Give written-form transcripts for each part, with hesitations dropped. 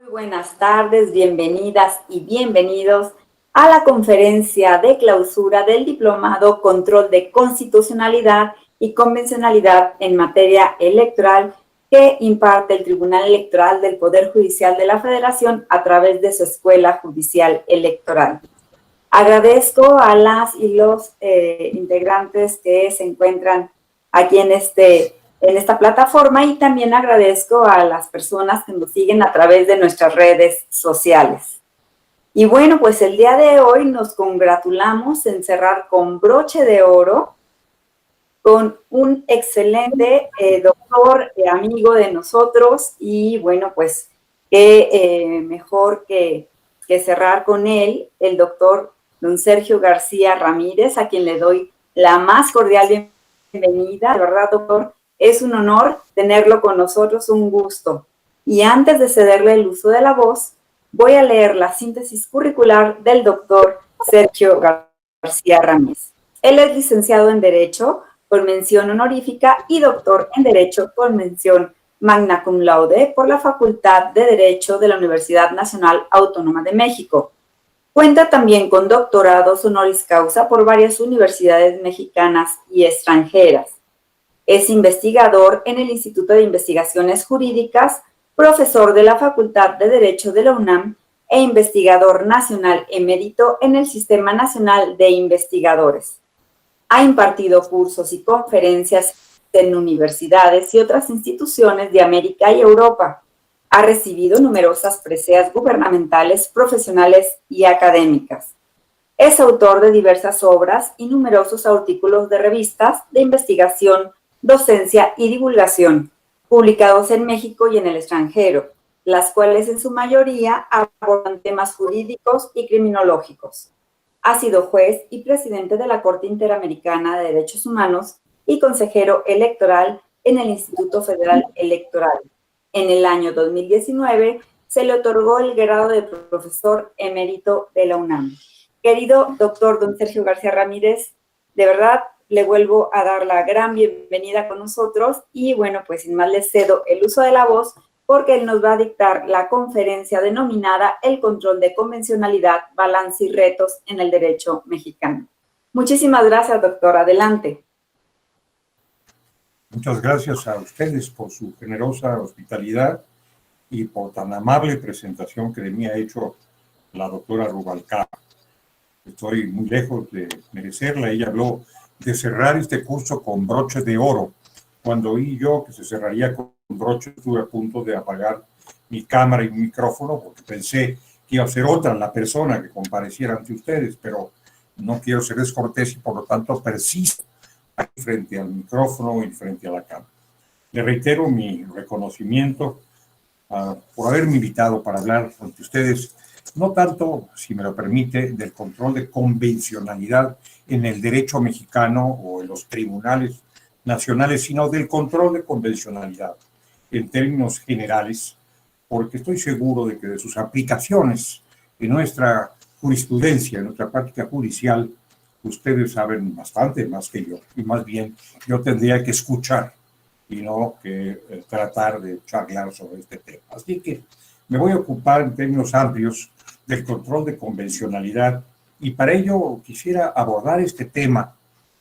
Muy buenas tardes, bienvenidas y bienvenidos a la conferencia de clausura del Diplomado Control de Constitucionalidad y Convencionalidad en Materia Electoral que imparte el Tribunal Electoral del Poder Judicial de la Federación a través de su Escuela Judicial Electoral. Agradezco a las y los integrantes que se encuentran aquí en esta plataforma y también agradezco a las personas que nos siguen a través de nuestras redes sociales. Y bueno, pues el día de hoy nos congratulamos en cerrar con broche de oro con un excelente doctor, amigo de nosotros y bueno, pues qué mejor que cerrar con él, el doctor don Sergio García Ramírez, a quien le doy la más cordial bienvenida. De verdad, doctor, es un honor tenerlo con nosotros, un gusto. Y antes de cederle el uso de la voz, voy a leer la síntesis curricular del doctor Sergio García Ramírez. Él es licenciado en Derecho por mención honorífica y doctor en Derecho por mención magna cum laude por la Facultad de Derecho de la Universidad Nacional Autónoma de México. Cuenta también con doctorados honoris causa por varias universidades mexicanas y extranjeras. Es investigador en el Instituto de Investigaciones Jurídicas, profesor de la Facultad de Derecho de la UNAM e investigador nacional emérito en el Sistema Nacional de Investigadores. Ha impartido cursos y conferencias en universidades y otras instituciones de América y Europa. Ha recibido numerosas preseas gubernamentales, profesionales y académicas. Es autor de diversas obras y numerosos artículos de revistas de investigación, docencia y divulgación, publicados en México y en el extranjero, las cuales en su mayoría abordan temas jurídicos y criminológicos. Ha sido juez y presidente de la Corte Interamericana de Derechos Humanos y consejero electoral en el Instituto Federal Electoral. En el año 2019 se le otorgó el grado de profesor emérito de la UNAM. Querido doctor don Sergio García Ramírez, de verdad le vuelvo a dar la gran bienvenida con nosotros y bueno, pues sin más le cedo el uso de la voz porque él nos va a dictar la conferencia denominada El control de convencionalidad, balance y retos en el derecho mexicano. Muchísimas gracias, doctor. Adelante. Muchas gracias a ustedes por su generosa hospitalidad y por tan amable presentación que de mí ha hecho la doctora Rubalcaba. Estoy muy lejos de merecerla. Ella habló de cerrar este curso con broche de oro. Cuando oí yo que se cerraría con broche, estuve a punto de apagar mi cámara y mi micrófono porque pensé que iba a ser otra la persona que compareciera ante ustedes, pero no quiero ser descortés y por lo tanto persisto aquí frente al micrófono y frente a la cámara. Le reitero mi reconocimiento por haberme invitado para hablar ante ustedes, no tanto, si me lo permite, del control de convencionalidad en el derecho mexicano o en los tribunales nacionales, sino del control de convencionalidad en términos generales, porque estoy seguro de que de sus aplicaciones en nuestra jurisprudencia, en nuestra práctica judicial, ustedes saben bastante más que yo, y más bien yo tendría que escuchar y no que tratar de charlar sobre este tema. Así que me voy a ocupar en términos amplios del control de convencionalidad y para ello quisiera abordar este tema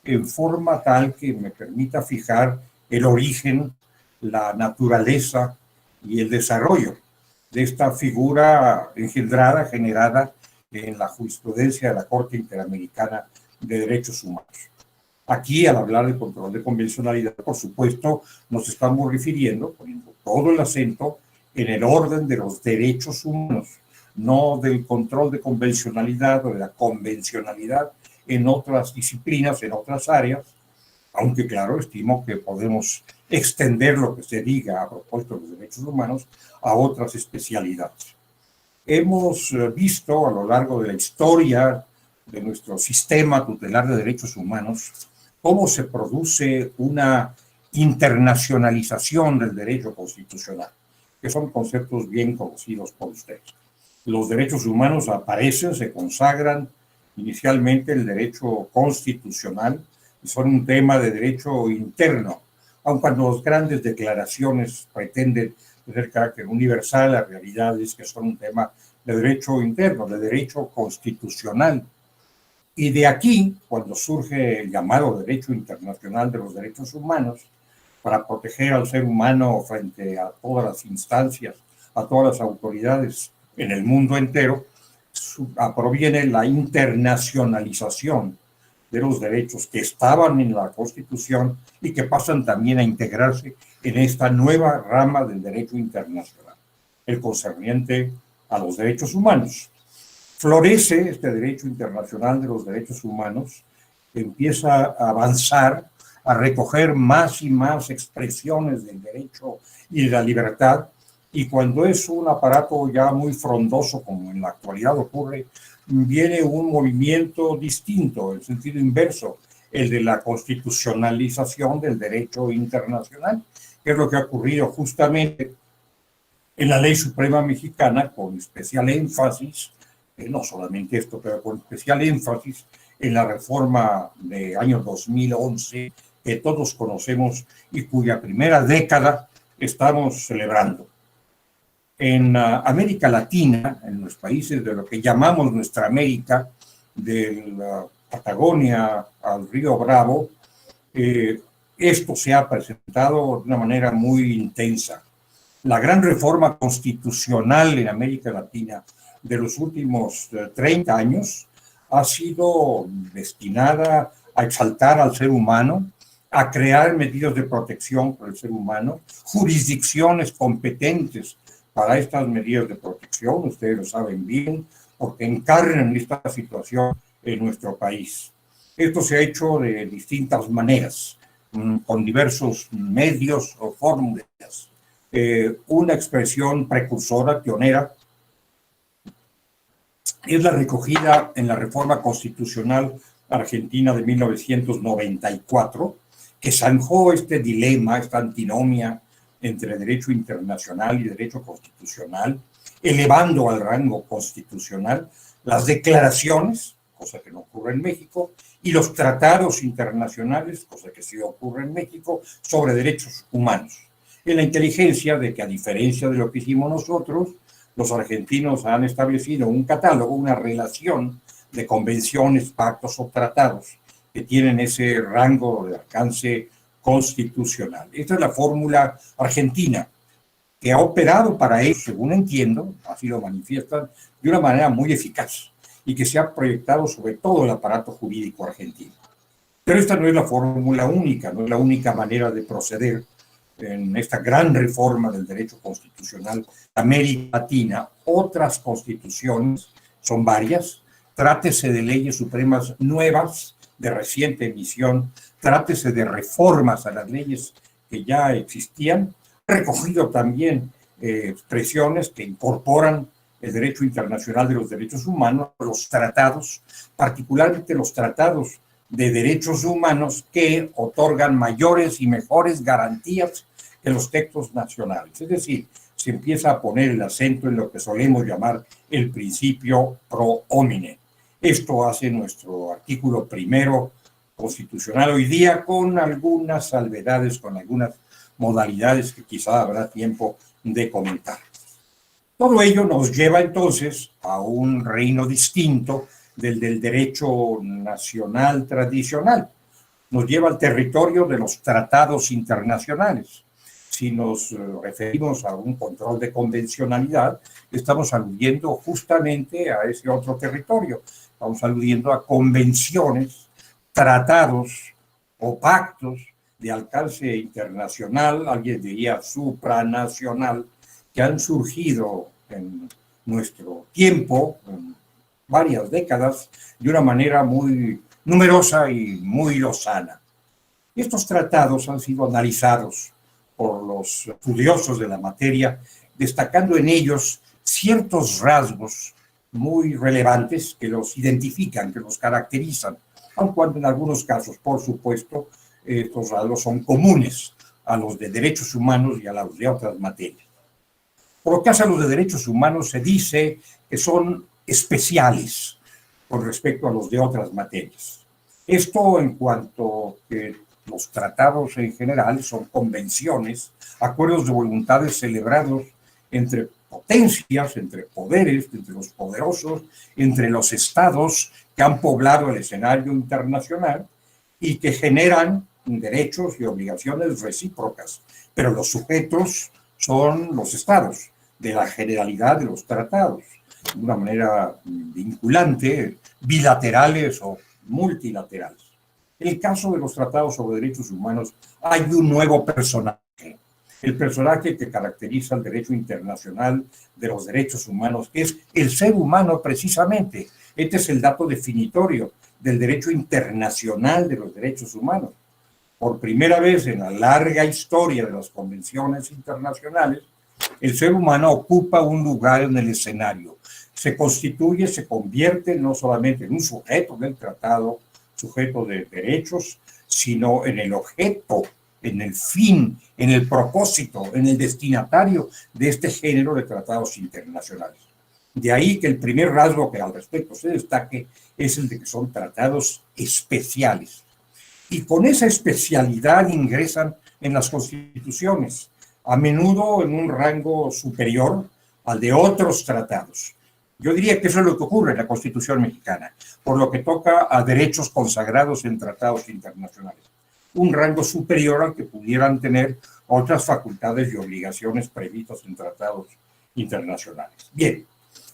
en forma tal que me permita fijar el origen, la naturaleza y el desarrollo de esta figura engendrada, generada en la jurisprudencia de la Corte Interamericana de Derechos Humanos. Aquí, al hablar de control de convencionalidad, por supuesto, nos estamos refiriendo, poniendo todo el acento, en el orden de los derechos humanos, no del control de convencionalidad o de la convencionalidad en otras disciplinas, en otras áreas, aunque claro, estimo que podemos extender lo que se diga a propósito de los derechos humanos a otras especialidades. Hemos visto a lo largo de la historia de nuestro sistema tutelar de derechos humanos cómo se produce una internacionalización del derecho constitucional, que son conceptos bien conocidos por ustedes. Los derechos humanos aparecen, se consagran inicialmente el derecho constitucional y son un tema de derecho interno, aun cuando las grandes declaraciones pretenden es el carácter universal, la realidad es que son un tema de derecho interno, de derecho constitucional. Y de aquí, cuando surge el llamado derecho internacional de los derechos humanos, para proteger al ser humano frente a todas las instancias, a todas las autoridades en el mundo entero, proviene la internacionalización de los derechos que estaban en la Constitución y que pasan también a integrarse en esta nueva rama del derecho internacional, el concerniente a los derechos humanos. Florece este derecho internacional de los derechos humanos, empieza a avanzar, a recoger más y más expresiones del derecho y de la libertad, y cuando es un aparato ya muy frondoso, como en la actualidad ocurre, viene un movimiento distinto, en sentido inverso, el de la constitucionalización del derecho internacional, que es lo que ha ocurrido justamente en la Ley Suprema Mexicana, con especial énfasis, no solamente esto, pero con especial énfasis en la reforma de año 2011, que todos conocemos y cuya primera década estamos celebrando. En América Latina, en los países de lo que llamamos nuestra América, de la Patagonia al Río Bravo, esto se ha presentado de una manera muy intensa. La gran reforma constitucional en América Latina de los últimos 30 años ha sido destinada a exaltar al ser humano, a crear medidas de protección para el ser humano, jurisdicciones competentes para estas medidas de protección, ustedes lo saben bien, porque encarnan esta situación en nuestro país. Esto se ha hecho de distintas maneras, con diversos medios o fórmulas. Una expresión precursora, pionera, es la recogida en la reforma constitucional argentina de 1994, que zanjó este dilema, esta antinomia entre derecho internacional y derecho constitucional, elevando al rango constitucional las declaraciones, cosa que no ocurre en México, y los tratados internacionales, cosa que sí ocurre en México, sobre derechos humanos. En la inteligencia de que, a diferencia de lo que hicimos nosotros, los argentinos han establecido un catálogo, una relación de convenciones, pactos o tratados que tienen ese rango de alcance constitucional. Esta es la fórmula argentina, que ha operado para ellos, según entiendo, así lo manifiestan, de una manera muy eficaz y que se ha proyectado sobre todo el aparato jurídico argentino. Pero esta no es la fórmula única, no es la única manera de proceder en esta gran reforma del derecho constitucional de América Latina. Otras constituciones, son varias, trátese de leyes supremas nuevas, de reciente emisión, trátese de reformas a las leyes que ya existían, recogido también expresiones que incorporan el derecho internacional de los derechos humanos, los tratados, particularmente los tratados de derechos humanos que otorgan mayores y mejores garantías que los textos nacionales. Es decir, se empieza a poner el acento en lo que solemos llamar el principio pro homine. Esto hace nuestro artículo primero constitucional hoy día, con algunas salvedades, con algunas modalidades que quizá habrá tiempo de comentar. Todo ello nos lleva entonces a un reino distinto del derecho nacional tradicional. Nos lleva al territorio de los tratados internacionales. Si nos referimos a un control de convencionalidad, estamos aludiendo justamente a ese otro territorio. Estamos aludiendo a convenciones, tratados o pactos de alcance internacional, alguien diría supranacional, que han surgido en nuestro tiempo, en varias décadas, de una manera muy numerosa y muy lozana. Estos tratados han sido analizados por los estudiosos de la materia, destacando en ellos ciertos rasgos muy relevantes que los identifican, que los caracterizan, aun cuando en algunos casos, por supuesto, estos rasgos son comunes a los de derechos humanos y a los de otras materias. Por lo que hace a los de derechos humanos, se dice que son especiales con respecto a los de otras materias. Esto en cuanto que Los tratados en general son convenciones, acuerdos de voluntades celebrados entre potencias, entre poderes, entre los poderosos, entre los estados que han poblado el escenario internacional y que generan derechos y obligaciones recíprocas. Pero los sujetos son los estados de la generalidad de los tratados, de una manera vinculante, bilaterales o multilaterales. En el caso de los tratados sobre derechos humanos, hay un nuevo personaje, el personaje que caracteriza el derecho internacional de los derechos humanos, que es el ser humano precisamente. Este es el dato definitorio del derecho internacional de los derechos humanos. Por primera vez en la larga historia de las convenciones internacionales, el ser humano ocupa un lugar en el escenario. Se constituye, se convierte no solamente en un sujeto del tratado, sujeto de derechos, sino en el objeto, en el fin, en el propósito, en el destinatario de este género de tratados internacionales. De ahí que el primer rasgo que al respecto se destaque es el de que son tratados especiales. Y con esa especialidad ingresan en las constituciones, a menudo en un rango superior al de otros tratados. Yo diría que eso es lo que ocurre en la Constitución mexicana, por lo que toca a derechos consagrados en tratados internacionales. Un rango superior al que pudieran tener otras facultades y obligaciones previstas en tratados internacionales. Bien,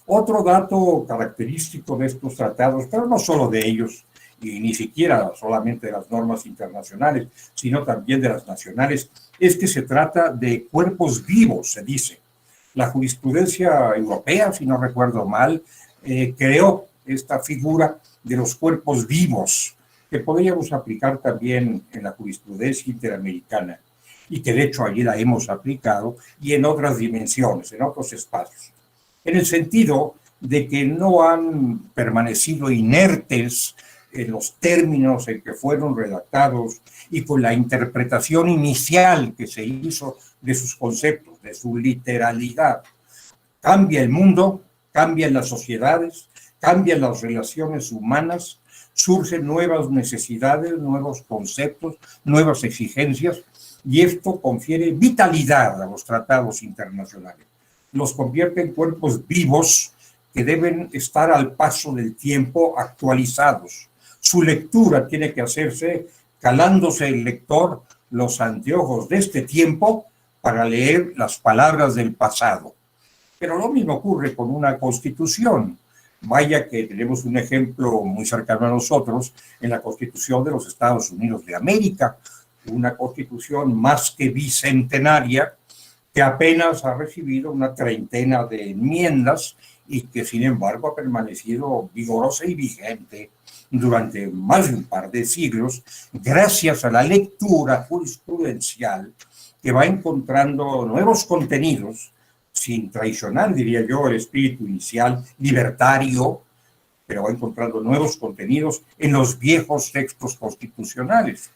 otro dato característico de estos tratados, pero no solo de ellos, y ni siquiera solamente de las normas internacionales, sino también de las nacionales, es que se trata de cuerpos vivos, se dice. La jurisprudencia europea, si no recuerdo mal, creó esta figura de los cuerpos vivos, que podríamos aplicar también en la jurisprudencia interamericana, y que de hecho allí la hemos aplicado, y en otras dimensiones, en otros espacios. En el sentido de que no han permanecido inertes en los términos en que fueron redactados y con la interpretación inicial que se hizo de sus conceptos, de su literalidad. Cambia el mundo, cambian las sociedades, cambian las relaciones humanas, surgen nuevas necesidades, nuevos conceptos, nuevas exigencias, y esto confiere vitalidad a los tratados internacionales. Los convierte en cuerpos vivos que deben estar al paso del tiempo, actualizados. Su lectura tiene que hacerse calándose el lector los anteojos de este tiempo para leer las palabras del pasado. Pero lo mismo ocurre con una constitución. Vaya que tenemos un ejemplo muy cercano a nosotros en la Constitución de los Estados Unidos de América, una constitución más que bicentenaria, que apenas ha recibido una treintena de enmiendas y que sin embargo ha permanecido vigorosa y vigente durante más de un par de siglos, gracias a la lectura jurisprudencial que va encontrando nuevos contenidos, sin traicionar, diría yo, el espíritu inicial libertario, pero va encontrando nuevos contenidos en los viejos textos constitucionales.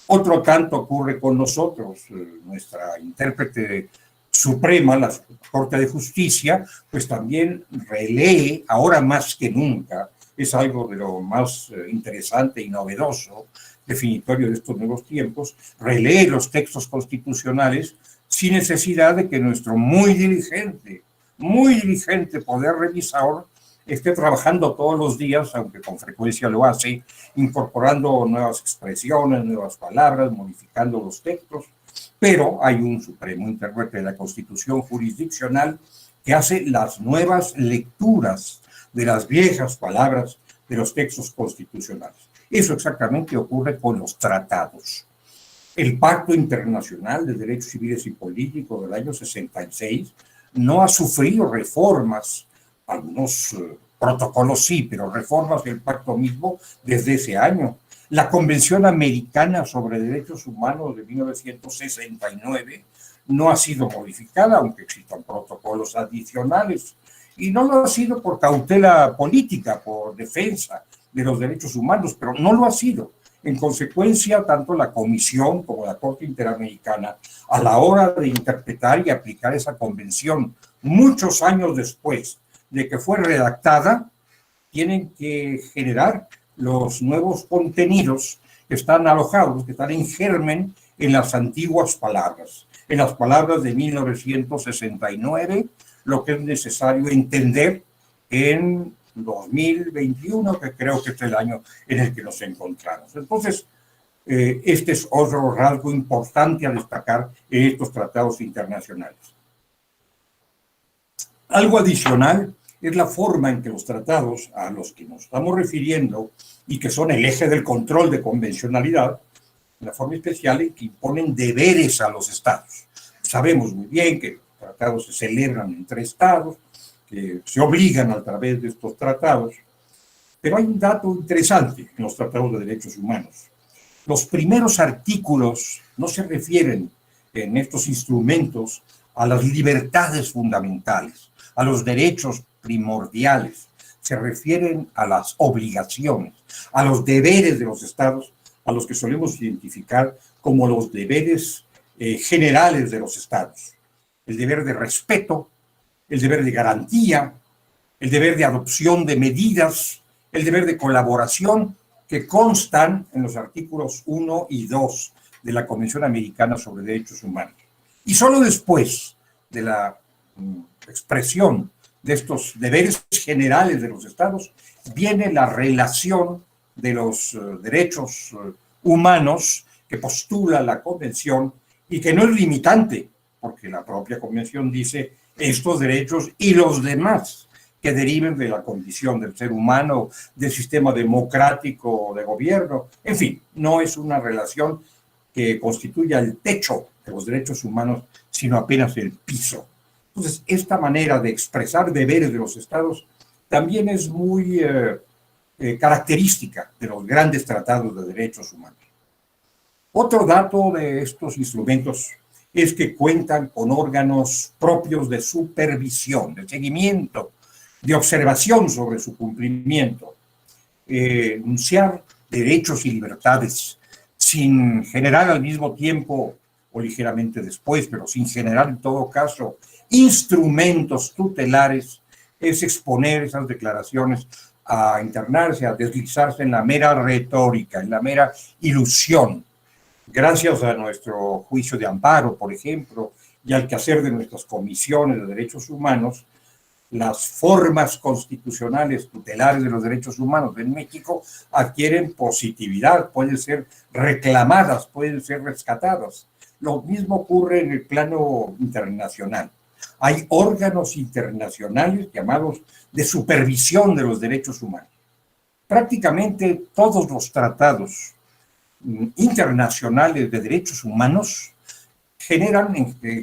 Otro tanto ocurre con nosotros, nuestra intérprete suprema, la Corte de Justicia, pues también relee, ahora más que nunca, es algo de lo más interesante y novedoso, definitorio de estos nuevos tiempos, relee los textos constitucionales sin necesidad de que nuestro muy diligente poder revisor esté trabajando todos los días, aunque con frecuencia lo hace, incorporando nuevas expresiones, nuevas palabras, modificando los textos, pero hay un supremo intérprete de la Constitución jurisdiccional que hace las nuevas lecturas de las viejas palabras de los textos constitucionales. Eso exactamente ocurre con los tratados. El Pacto Internacional de Derechos Civiles y Políticos del año 66 no ha sufrido reformas, algunos protocolos sí, pero reformas del pacto mismo desde ese año. La Convención Americana sobre Derechos Humanos de 1969 no ha sido modificada, aunque existan protocolos adicionales. Y no lo ha sido por cautela política, por defensa de los derechos humanos, pero no lo ha sido. En consecuencia, tanto la Comisión como la Corte Interamericana, a la hora de interpretar y aplicar esa convención, muchos años después de que fue redactada, tienen que generar los nuevos contenidos que están alojados, que están en germen en las antiguas palabras, en las palabras de 1969, lo que es necesario entender en 2021, que creo que es el año en el que nos encontramos. Entonces, este es otro rasgo importante a destacar en estos tratados internacionales. Algo adicional es la forma en que los tratados a los que nos estamos refiriendo y que son el eje del control de convencionalidad, la forma especial en que imponen deberes a los estados. Sabemos muy bien que los tratados se celebran entre estados, que se obligan a través de estos tratados, pero hay un dato interesante en los tratados de derechos humanos. Los primeros artículos no se refieren en estos instrumentos a las libertades fundamentales, a los derechos primordiales, se refieren a las obligaciones, a los deberes de los estados, a los que solemos identificar como los deberes generales de los estados. El deber de respeto, el deber de garantía, el deber de adopción de medidas, el deber de colaboración, que constan en los artículos 1 y 2 de la Convención Americana sobre Derechos Humanos. Y solo después de la expresión de estos deberes generales de los estados, viene la relación de los derechos humanos que postula la Convención y que no es limitante, porque la propia Convención dice estos derechos y los demás que deriven de la condición del ser humano, del sistema democrático de gobierno. En fin, no es una relación que constituya el techo de los derechos humanos, sino apenas el piso. Entonces, esta manera de expresar deberes de los estados también es muy característica de los grandes tratados de derechos humanos. Otro dato de estos instrumentos es que cuentan con órganos propios de supervisión, de seguimiento, de observación sobre su cumplimiento, enunciar derechos y libertades sin generar al mismo tiempo o ligeramente después, pero sin generar en todo caso instrumentos tutelares, es exponer esas declaraciones a internarse, a deslizarse en la mera retórica, en la mera ilusión. Gracias a nuestro juicio de amparo, por ejemplo, y al quehacer de nuestras comisiones de derechos humanos, las formas constitucionales tutelares de los derechos humanos en México adquieren positividad, pueden ser reclamadas, pueden ser rescatadas. Lo mismo ocurre en el plano internacional. Hay órganos internacionales llamados de supervisión de los derechos humanos. Prácticamente todos los tratados internacionales de derechos humanos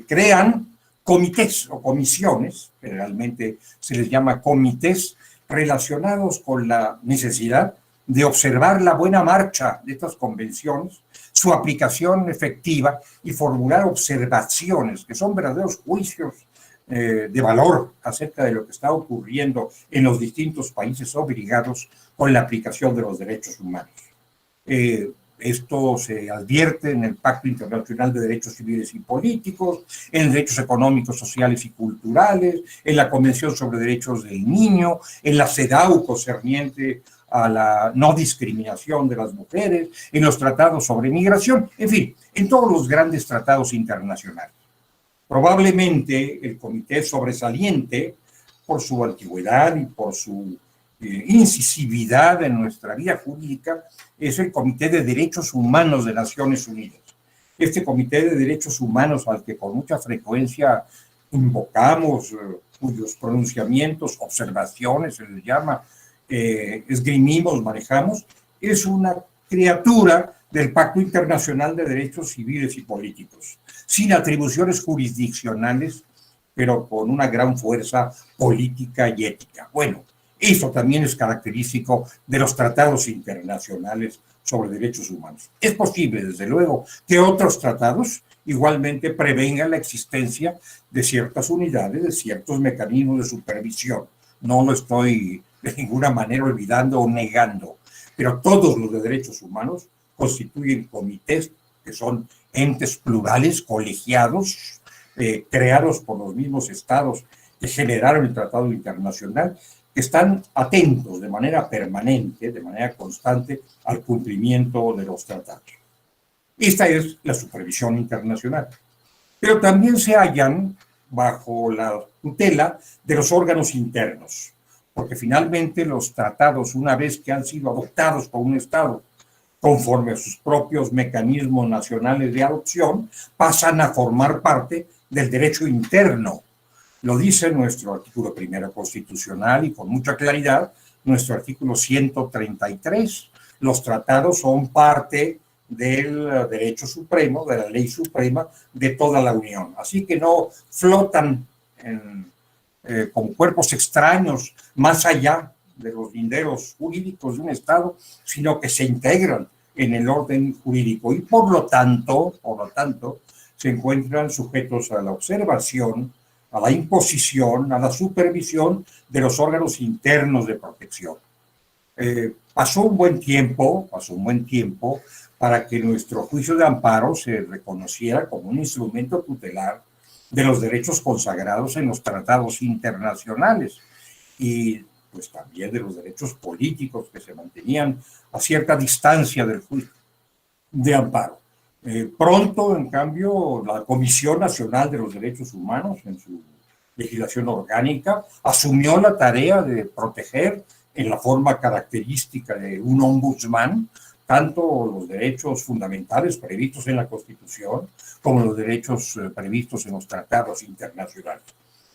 crean comités o comisiones, generalmente se les llama comités, relacionados con la necesidad de observar la buena marcha de estas convenciones, su aplicación efectiva y formular observaciones que son verdaderos juicios de valor acerca de lo que está ocurriendo en los distintos países obligados con la aplicación de los derechos humanos. Esto se advierte en el Pacto Internacional de Derechos Civiles y Políticos, en derechos económicos, sociales y culturales, en la Convención sobre Derechos del Niño, en la CEDAW concerniente a la no discriminación de las mujeres, en los tratados sobre migración, en fin, en todos los grandes tratados internacionales. Probablemente el comité sobresaliente, por su antigüedad y por su incisividad en nuestra vida jurídica, es el Comité de Derechos Humanos de Naciones Unidas. Este Comité de Derechos Humanos, al que con mucha frecuencia invocamos, cuyos pronunciamientos, observaciones, se les llama, esgrimimos, manejamos, es una criatura del Pacto Internacional de Derechos Civiles y Políticos, sin atribuciones jurisdiccionales, pero con una gran fuerza política y ética. Bueno, eso también es característico de los tratados internacionales sobre derechos humanos. Es posible, desde luego, que otros tratados igualmente prevengan la existencia de ciertas unidades, de ciertos mecanismos de supervisión. No lo estoy de ninguna manera olvidando o negando, pero todos los de derechos humanos constituyen comités que son entes plurales, colegiados, creados por los mismos estados que generaron el tratado internacional que están atentos de manera permanente, de manera constante, al cumplimiento de los tratados. Esta es la supervisión internacional. Pero también se hallan bajo la tutela de los órganos internos, porque finalmente los tratados, una vez que han sido adoptados por un Estado conforme a sus propios mecanismos nacionales de adopción, pasan a formar parte del derecho interno. Lo dice nuestro artículo primero constitucional y con mucha claridad nuestro artículo 133. Los tratados son parte del derecho supremo, de la ley suprema de toda la Unión. Así que no flotan como cuerpos extraños más allá de los linderos jurídicos de un Estado, sino que se integran en el orden jurídico y por lo tanto, se encuentran sujetos a la observación, a la imposición, a la supervisión de los órganos internos de protección. Pasó un buen tiempo para que nuestro juicio de amparo se reconociera como un instrumento tutelar de los derechos consagrados en los tratados internacionales y pues también de los derechos políticos que se mantenían a cierta distancia del juicio de amparo. Pronto, en cambio, la Comisión Nacional de los Derechos Humanos, en su legislación orgánica, asumió la tarea de proteger en la forma característica de un ombudsman tanto los derechos fundamentales previstos en la Constitución como los derechos previstos en los tratados internacionales.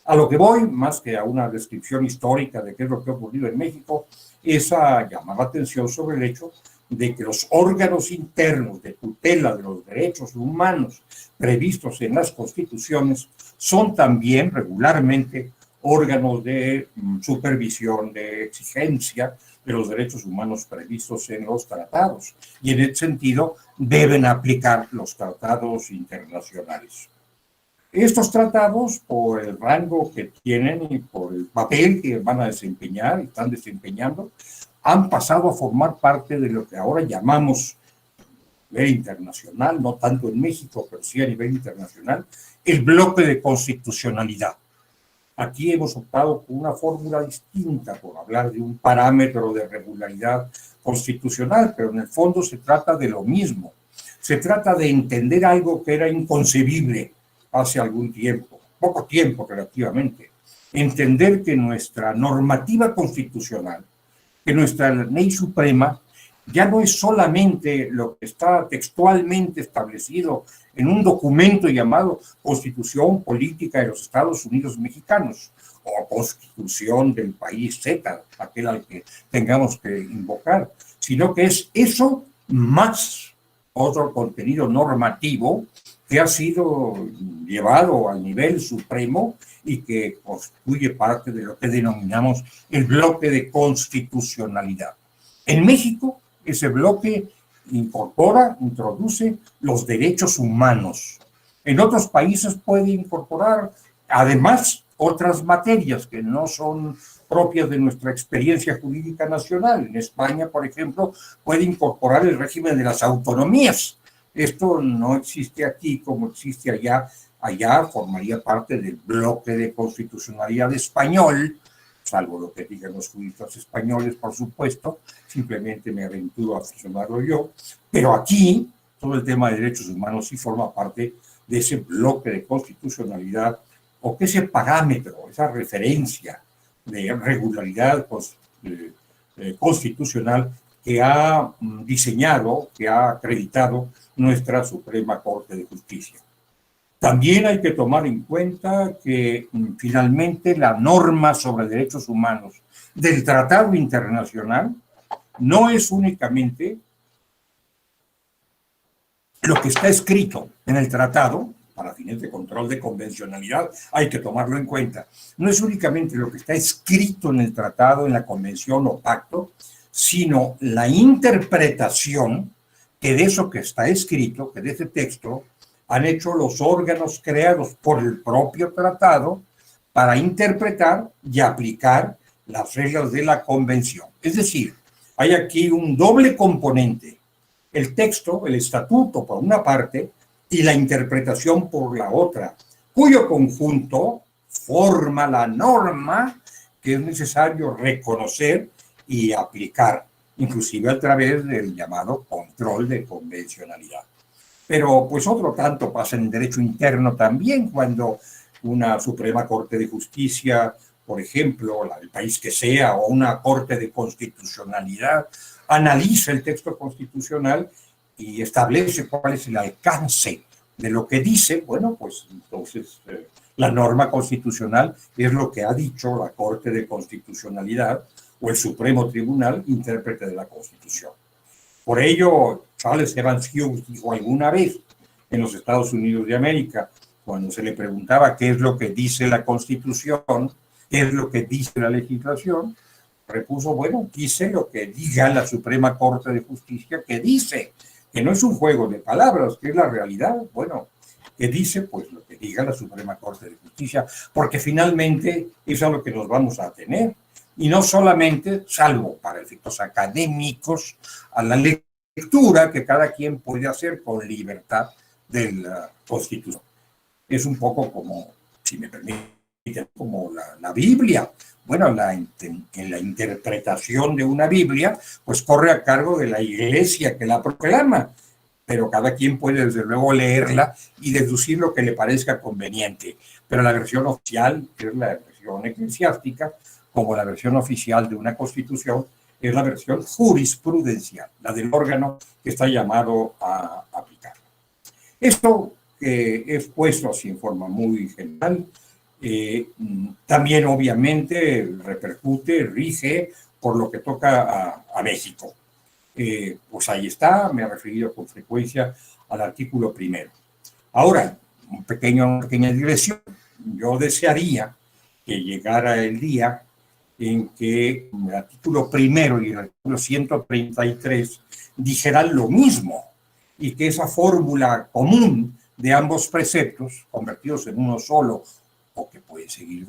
A lo que voy, más que a una descripción histórica de qué es lo que ha ocurrido en México, es a llamar la atención sobre el hecho de que los órganos internos de tutela de los derechos humanos previstos en las constituciones son también regularmente órganos de supervisión, de exigencia de los derechos humanos previstos en los tratados y en ese sentido deben aplicar los tratados internacionales. Estos tratados, por el rango que tienen y por el papel que van a desempeñar y están desempeñando, han pasado a formar parte de lo que ahora llamamos a nivel internacional, no tanto en México, pero sí a nivel internacional, el bloque de constitucionalidad. Aquí hemos optado por una fórmula distinta, por hablar de un parámetro de regularidad constitucional, pero en el fondo se trata de lo mismo. Se trata de entender algo que era inconcebible hace algún tiempo, poco tiempo relativamente. Entender que nuestra normativa constitucional, que nuestra ley suprema, ya no es solamente lo que está textualmente establecido en un documento llamado Constitución Política de los Estados Unidos Mexicanos o Constitución del país Z, aquel al que tengamos que invocar, sino que es eso más otro contenido normativo que ha sido llevado al nivel supremo y que constituye parte de lo que denominamos el bloque de constitucionalidad. En México, ese bloque introduce los derechos humanos. En otros países puede incorporar, además, otras materias que no son propias de nuestra experiencia jurídica nacional. En España, por ejemplo, puede incorporar el régimen de las autonomías. Esto no existe aquí como existe allá. Allá formaría parte del bloque de constitucionalidad español, salvo lo que digan los juristas españoles, por supuesto, simplemente me aventuro a fusionarlo yo, pero aquí todo el tema de derechos humanos sí forma parte de ese bloque de constitucionalidad o que ese parámetro, esa referencia de regularidad constitucional que ha diseñado, que ha acreditado nuestra Suprema Corte de Justicia. También hay que tomar en cuenta que finalmente la norma sobre derechos humanos del Tratado Internacional no es únicamente lo que está escrito en el tratado, para fines de control de convencionalidad, hay que tomarlo en cuenta. No es únicamente lo que está escrito en el tratado, en la convención o pacto, sino la interpretación que de eso que está escrito, que de ese texto, han hecho los órganos creados por el propio tratado para interpretar y aplicar las reglas de la convención. Es decir, hay aquí un doble componente, el texto, el estatuto por una parte y la interpretación por la otra, cuyo conjunto forma la norma que es necesario reconocer y aplicar, inclusive a través del llamado control de convencionalidad. Pero pues otro tanto pasa en derecho interno también, cuando una Suprema Corte de Justicia, por ejemplo, el país que sea, o una Corte de Constitucionalidad, analiza el texto constitucional y establece cuál es el alcance de lo que dice. Bueno, pues entonces la norma constitucional es lo que ha dicho la Corte de Constitucionalidad o el Supremo Tribunal, intérprete de la Constitución. Por ello, Charles Evans Hughes dijo alguna vez en los Estados Unidos de América, cuando se le preguntaba qué es lo que dice la Constitución, qué es lo que dice la legislación, repuso, bueno, dice lo que diga la Suprema Corte de Justicia, que dice, que no es un juego de palabras, que es la realidad. Bueno, que dice, pues lo que diga la Suprema Corte de Justicia, porque finalmente es a lo que nos vamos a tener. Y no solamente, salvo para efectos académicos, a la lectura que cada quien puede hacer con libertad de la Constitución. Es un poco como, si me permiten, como la Biblia. Bueno, en la interpretación de una Biblia, pues corre a cargo de la iglesia que la proclama, pero cada quien puede desde luego leerla y deducir lo que le parezca conveniente. Pero la versión oficial, que es la versión eclesiástica, como la versión oficial de una constitución, es la versión jurisprudencial, la del órgano que está llamado a aplicar. Esto que he puesto así en forma muy general, también obviamente repercute, rige por lo que toca a México. Pues ahí está, me he referido con frecuencia al artículo primero. Ahora, una pequeña digresión. Yo desearía que llegara el día en que el artículo primero y el artículo 133 dijeran lo mismo y que esa fórmula común de ambos preceptos, convertidos en uno solo, o que pueden seguir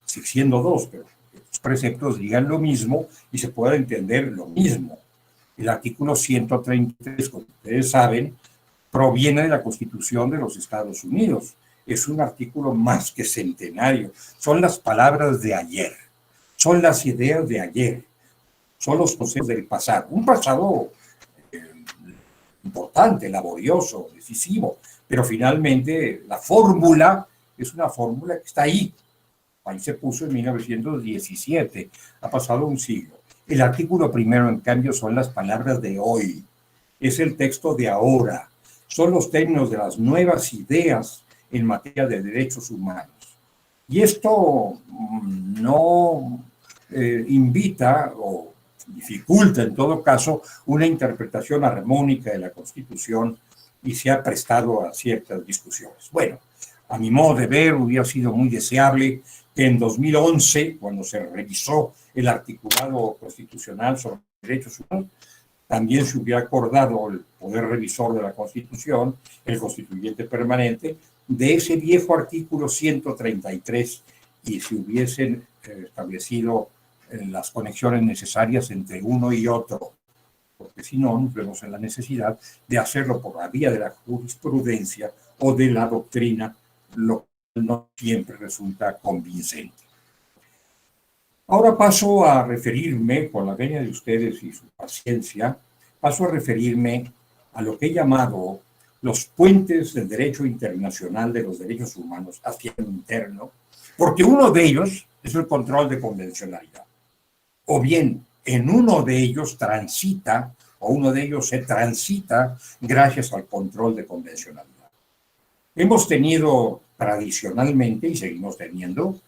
siendo dos, pero que los preceptos digan lo mismo y se pueda entender lo mismo. El artículo 133, como ustedes saben, proviene de la Constitución de los Estados Unidos. Es un artículo más que centenario. Son las palabras de ayer. Son las ideas de ayer, son los conceptos del pasado. Un pasado importante, laborioso, decisivo, pero finalmente la fórmula es una fórmula que está ahí. Ahí se puso en 1917, ha pasado un siglo. El artículo primero, en cambio, son las palabras de hoy. Es el texto de ahora. Son los términos de las nuevas ideas en materia de derechos humanos. Y esto no invita o dificulta, en todo caso, una interpretación armónica de la Constitución y se ha prestado a ciertas discusiones. Bueno, a mi modo de ver, hubiera sido muy deseable que en 2011, cuando se revisó el articulado constitucional sobre derechos humanos, también se hubiera acordado el poder revisor de la Constitución, el constituyente permanente, de ese viejo artículo 133 y se hubiesen establecido las conexiones necesarias entre uno y otro, porque si no, nos vemos en la necesidad de hacerlo por la vía de la jurisprudencia o de la doctrina, lo que no siempre resulta convincente. Ahora paso a referirme, con la venia de ustedes y su paciencia, paso a referirme a lo que he llamado los puentes del derecho internacional de los derechos humanos hacia lo interno, porque uno de ellos es el control de convencionalidad. O bien, en uno de ellos transita, o uno de ellos se transita gracias al control de convencionalidad. Hemos tenido tradicionalmente, y seguimos teniendo,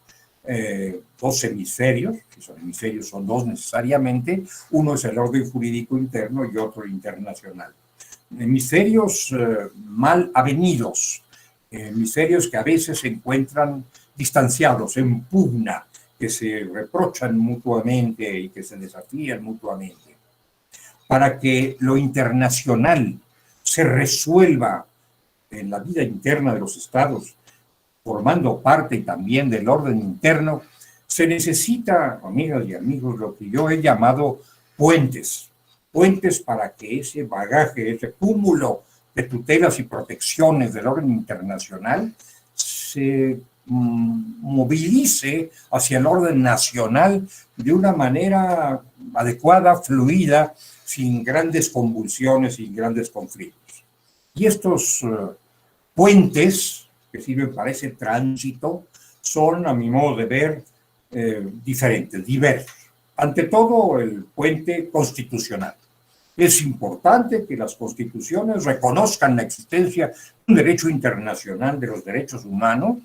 dos hemisferios, que son hemisferios, son dos necesariamente, uno es el orden jurídico interno y otro internacional. Hemisferios mal avenidos, hemisferios que a veces se encuentran distanciados, en pugna, que se reprochan mutuamente y que se desafían mutuamente. Para que lo internacional se resuelva en la vida interna de los estados, formando parte también del orden interno, se necesita, amigas y amigos, lo que yo he llamado puentes. Puentes para que ese bagaje, ese cúmulo de tutelas y protecciones del orden internacional se movilice hacia el orden nacional de una manera adecuada, fluida, sin grandes convulsiones, sin grandes conflictos. Y estos puentes que sirven para ese tránsito son, a mi modo de ver, diferentes, diversos. Ante todo, el puente constitucional. Es importante que las constituciones reconozcan la existencia de un derecho internacional de los derechos humanos,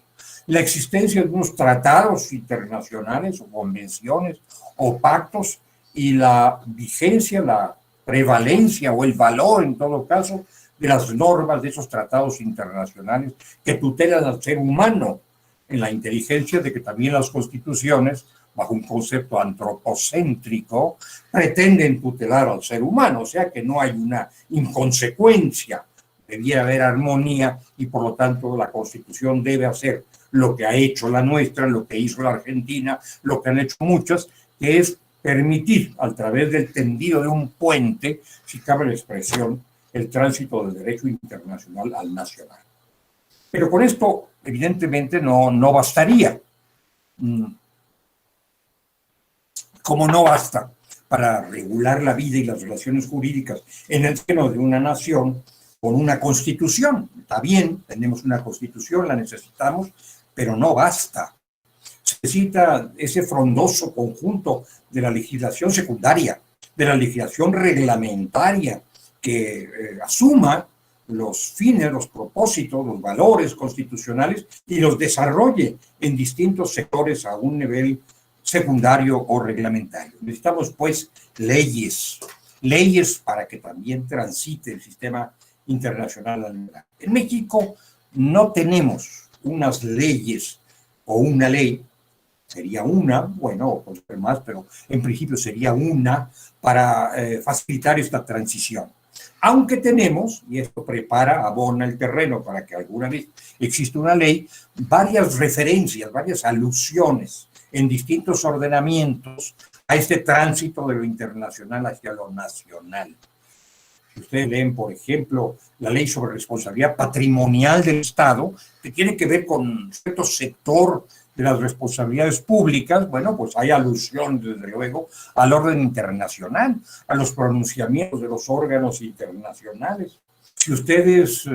la existencia de unos tratados internacionales o convenciones o pactos y la vigencia, la prevalencia o el valor, en todo caso, de las normas de esos tratados internacionales que tutelan al ser humano, en la inteligencia de que también las constituciones, bajo un concepto antropocéntrico, pretenden tutelar al ser humano, o sea que no hay una inconsecuencia, debiera haber armonía y por lo tanto la Constitución debe hacer lo que ha hecho la nuestra, lo que hizo la Argentina, lo que han hecho muchas, que es permitir a través del tendido de un puente, si cabe la expresión, el tránsito del derecho internacional al nacional. Pero con esto, evidentemente, no bastaría. Como no basta para regular la vida y las relaciones jurídicas en el seno de una nación con una constitución. Está bien, tenemos una constitución, la necesitamos, pero no basta. Se necesita ese frondoso conjunto de la legislación secundaria, de la legislación reglamentaria, que asuma los fines, los propósitos, los valores constitucionales y los desarrolle en distintos sectores a un nivel secundario o reglamentario. Necesitamos, pues, leyes para que también transite el sistema internacional. En México no tenemos unas leyes o una ley, sería una, bueno, puede ser más, pero en principio sería una para facilitar esta transición. Aunque tenemos, y esto abona el terreno para que alguna vez exista una ley, varias referencias, varias alusiones en distintos ordenamientos a este tránsito de lo internacional hacia lo nacional. Ustedes leen, por ejemplo, la ley sobre responsabilidad patrimonial del Estado, que tiene que ver con cierto sector de las responsabilidades públicas. Bueno, pues hay alusión, desde luego, al orden internacional, a los pronunciamientos de los órganos internacionales. Si ustedes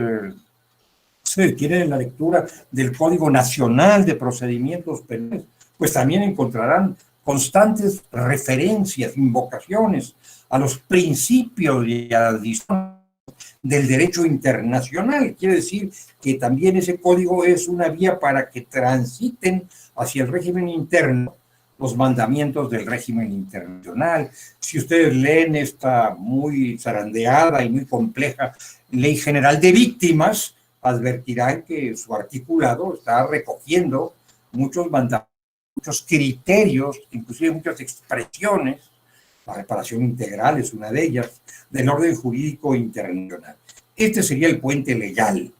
se quieren la lectura del Código Nacional de Procedimientos Penales, pues también encontrarán constantes referencias, invocaciones a los principios y a las disposiciones del derecho internacional. Quiere decir que también ese código es una vía para que transiten hacia el régimen interno los mandamientos del régimen internacional. Si ustedes leen esta muy zarandeada y muy compleja Ley General de Víctimas, advertirán que su articulado está recogiendo muchos mandamientos, muchos criterios, inclusive muchas expresiones. La reparación integral es una de ellas, del orden jurídico internacional. Este sería el puente legal.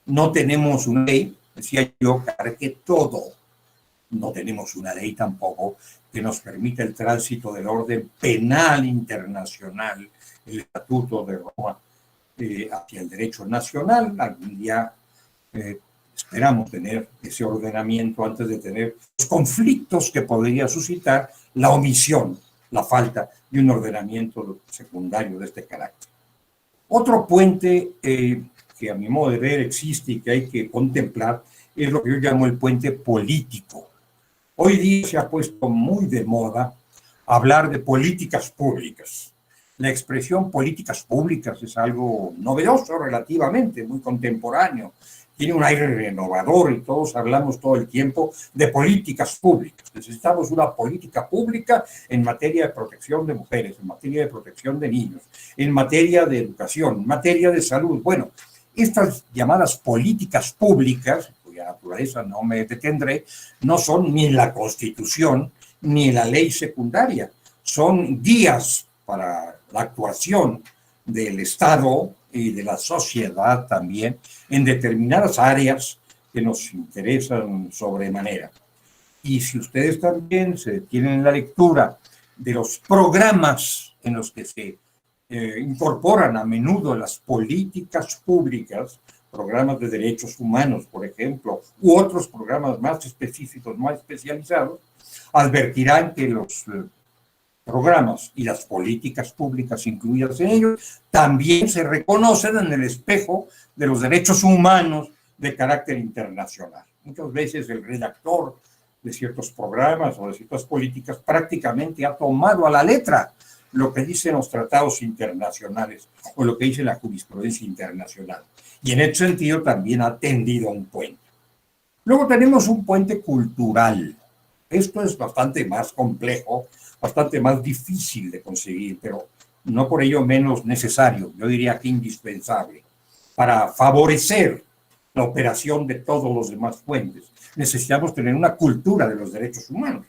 No tenemos una ley, decía yo, que todo. No tenemos una ley tampoco que nos permita el tránsito del orden penal internacional, el Estatuto de Roma, hacia el derecho nacional. Algún día esperamos tener ese ordenamiento antes de tener los conflictos que podría suscitar la omisión, la falta de un ordenamiento secundario de este carácter. Otro puente que a mi modo de ver existe y que hay que contemplar es lo que yo llamo el puente político. Hoy día se ha puesto muy de moda hablar de políticas públicas. La expresión políticas públicas es algo novedoso relativamente, muy contemporáneo. Tiene un aire renovador y todos hablamos todo el tiempo de políticas públicas. Necesitamos una política pública en materia de protección de mujeres, en materia de protección de niños, en materia de educación, en materia de salud. Bueno, estas llamadas políticas públicas, cuya naturaleza no me detendré, no son ni en la Constitución ni en la ley secundaria. Son guías para la actuación del Estado y de la sociedad también en determinadas áreas que nos interesan sobremanera. Y si ustedes también se detienen en la lectura de los programas en los que se incorporan a menudo las políticas públicas, programas de derechos humanos, por ejemplo, u otros programas más específicos, más especializados, advertirán que los programas y las políticas públicas incluidas en ellos también se reconocen en el espejo de los derechos humanos de carácter internacional. Muchas veces el redactor de ciertos programas o de ciertas políticas prácticamente ha tomado a la letra lo que dicen los tratados internacionales o lo que dice la jurisprudencia internacional. Y en ese sentido también ha tendido un puente. Luego tenemos un puente cultural. Esto es bastante más complejo, bastante más difícil de conseguir, pero no por ello menos necesario, yo diría que indispensable, para favorecer la operación de todos los demás puentes. Necesitamos tener una cultura de los derechos humanos,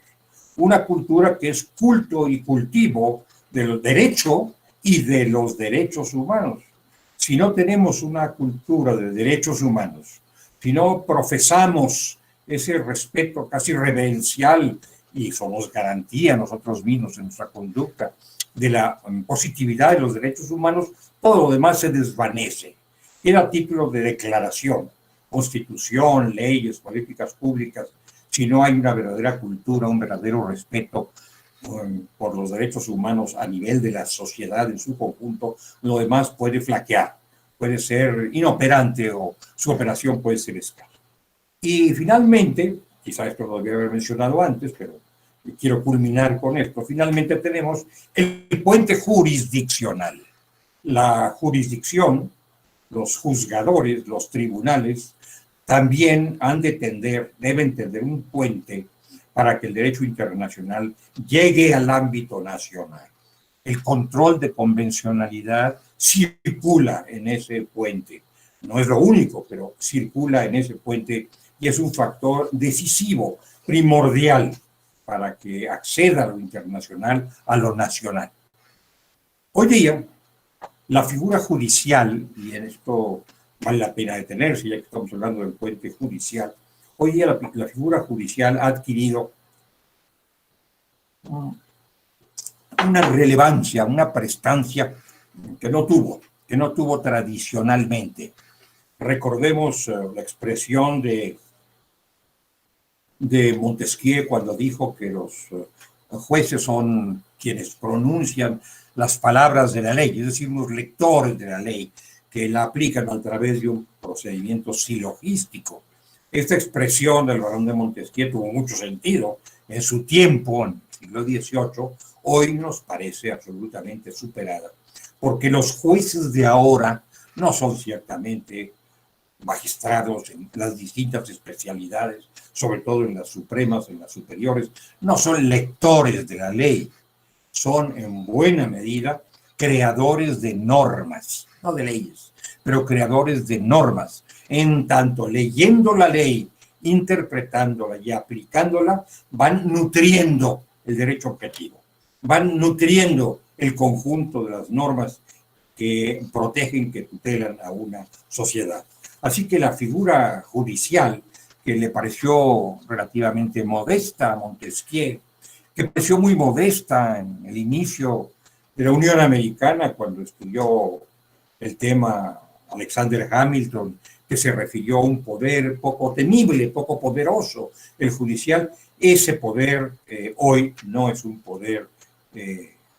una cultura que es culto y cultivo del derecho y de los derechos humanos. Si no tenemos una cultura de derechos humanos, si no profesamos ese respeto casi reverencial y somos garantía nosotros mismos en nuestra conducta de la positividad de los derechos humanos, todo lo demás se desvanece. Queda a título de declaración, constitución, leyes, políticas públicas, si no hay una verdadera cultura, un verdadero respeto por los derechos humanos a nivel de la sociedad en su conjunto, lo demás puede flaquear, puede ser inoperante o su operación puede ser escasa. Y finalmente, quizá esto lo debía haber mencionado antes, pero quiero culminar con esto, finalmente tenemos el puente jurisdiccional. La jurisdicción, los juzgadores, los tribunales, también deben tender un puente para que el derecho internacional llegue al ámbito nacional. El control de convencionalidad circula en ese puente. No es lo único, pero circula en ese puente y es un factor decisivo, primordial, para que acceda a lo internacional, a lo nacional. Hoy día, la figura judicial, y en esto vale la pena detenerse, ya que estamos hablando del puente judicial, hoy día la figura judicial ha adquirido una relevancia, una prestancia que no tuvo tradicionalmente. Recordemos la expresión de Montesquieu cuando dijo que los jueces son quienes pronuncian las palabras de la ley, es decir, unos lectores de la ley que la aplican a través de un procedimiento silogístico. Esta expresión del barón de Montesquieu tuvo mucho sentido en su tiempo, en el siglo XVIII, hoy nos parece absolutamente superada, porque los jueces de ahora no son ciertamente magistrados en las distintas especialidades, sobre todo en las supremas, en las superiores, no son lectores de la ley, son en buena medida creadores de normas, no de leyes, pero creadores de normas, en tanto leyendo la ley, interpretándola y aplicándola, van nutriendo el derecho objetivo, van nutriendo el conjunto de las normas que protegen, que tutelan a una sociedad. Así que la figura judicial, que le pareció relativamente modesta a Montesquieu, que pareció muy modesta en el inicio de la Unión Americana, cuando estudió el tema Alexander Hamilton, que se refirió a un poder poco temible, poco poderoso, el judicial. Ese poder hoy no es un poder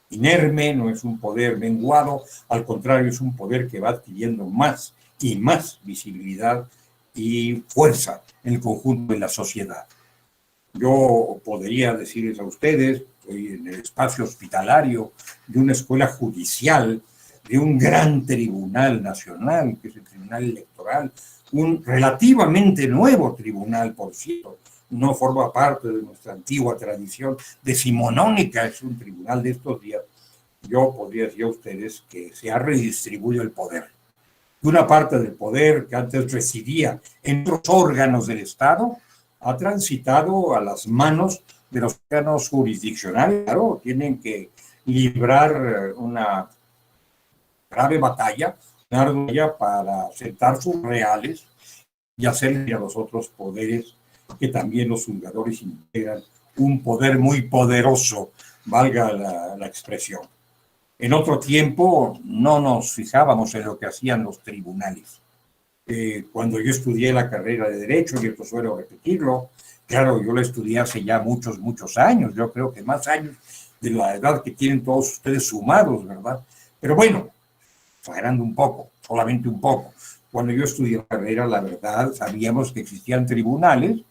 inerme, no es un poder menguado, al contrario, es un poder que va adquiriendo más y más visibilidad y fuerza en el conjunto de la sociedad. Yo podría decirles a ustedes, estoy en el espacio hospitalario de una escuela judicial, de un gran tribunal nacional, que es el Tribunal Electoral, un relativamente nuevo tribunal, por cierto, no forma parte de nuestra antigua tradición decimonónica, es un tribunal de estos días. Yo podría decir a ustedes que se ha redistribuido el poder. Una parte del poder que antes residía en otros órganos del Estado ha transitado a las manos de los órganos jurisdiccionales. Claro, tienen que librar una grave batalla, para sentar sus reales y hacerle a los otros poderes, que también los juzgadores integran, un poder muy poderoso, valga la expresión. En otro tiempo no nos fijábamos en lo que hacían los tribunales. Cuando yo estudié la carrera de Derecho, y esto suelo repetirlo, claro, yo la estudié hace ya muchos, muchos años, yo creo que más años de la edad que tienen todos ustedes sumados, ¿verdad? Pero bueno, exagerando un poco, solamente un poco. Cuando yo estudié la carrera, la verdad, sabíamos que existían tribunales,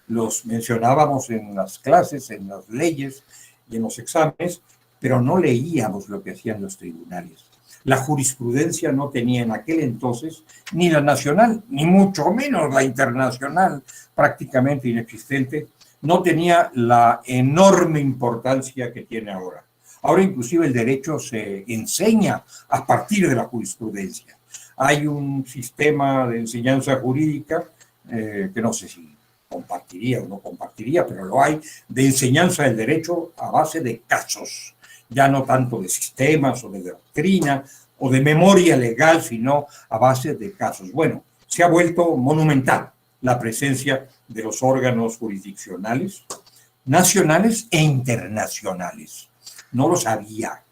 los mencionábamos en las clases, en las leyes y en los exámenes, pero no leíamos lo que hacían los tribunales. La jurisprudencia no tenía en aquel entonces ni la nacional, ni mucho menos la internacional, prácticamente inexistente, no tenía la enorme importancia que tiene ahora. Ahora inclusive el derecho se enseña a partir de la jurisprudencia. Hay un sistema de enseñanza jurídica que no sé si compartiría o no compartiría, pero lo hay, de enseñanza del derecho a base de casos, ya no tanto de sistemas o de doctrina o de memoria legal, sino a base de casos. Bueno, se ha vuelto monumental la presencia de los órganos jurisdiccionales, nacionales e internacionales. No lo sabía.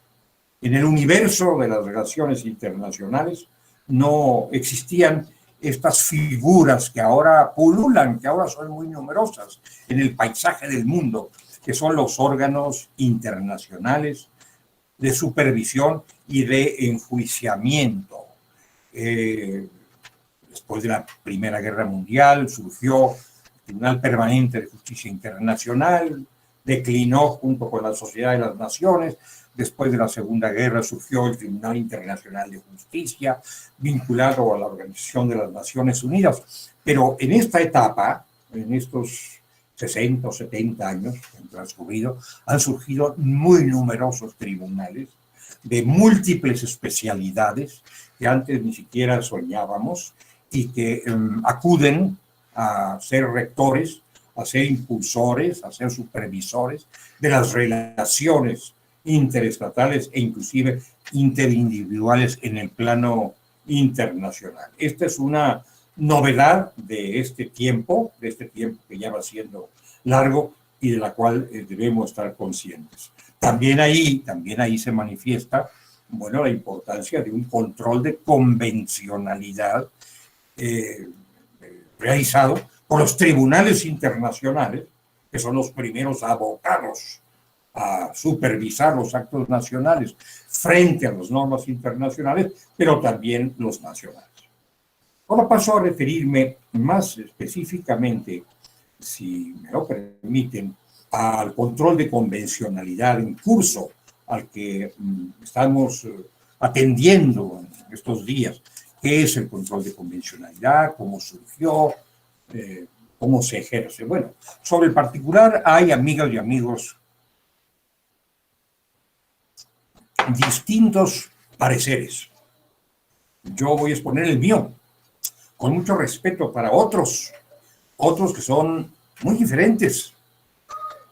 En el universo de las relaciones internacionales no existían estas figuras que ahora pululan, que ahora son muy numerosas en el paisaje del mundo, que son los órganos internacionales de supervisión y de enjuiciamiento. Después de la Primera Guerra Mundial surgió el Tribunal Permanente de Justicia Internacional, declinó junto con la Sociedad de las Naciones. Después de la Segunda Guerra surgió el Tribunal Internacional de Justicia, vinculado a la Organización de las Naciones Unidas. Pero en esta etapa, en estos 60 o 70 años que han transcurrido, han surgido muy numerosos tribunales de múltiples especialidades que antes ni siquiera soñábamos y que acuden a ser rectores, a ser impulsores, a ser supervisores de las relaciones interestatales e inclusive interindividuales en el plano internacional. Esta es una novedad de este tiempo que ya va siendo largo y de la cual debemos estar conscientes. También ahí se manifiesta, bueno, la importancia de un control de convencionalidad realizado por los tribunales internacionales, que son los primeros abocados a supervisar los actos nacionales frente a las normas internacionales, pero también los nacionales. Ahora paso a referirme más específicamente, si me lo permiten, al control de convencionalidad en curso al que estamos atendiendo en estos días. ¿Qué es el control de convencionalidad? ¿Cómo surgió? ¿Cómo se ejerce? Bueno, sobre el particular hay, amigas y amigos, distintos pareceres. Yo voy a exponer el mío, con mucho respeto para otros que son muy diferentes.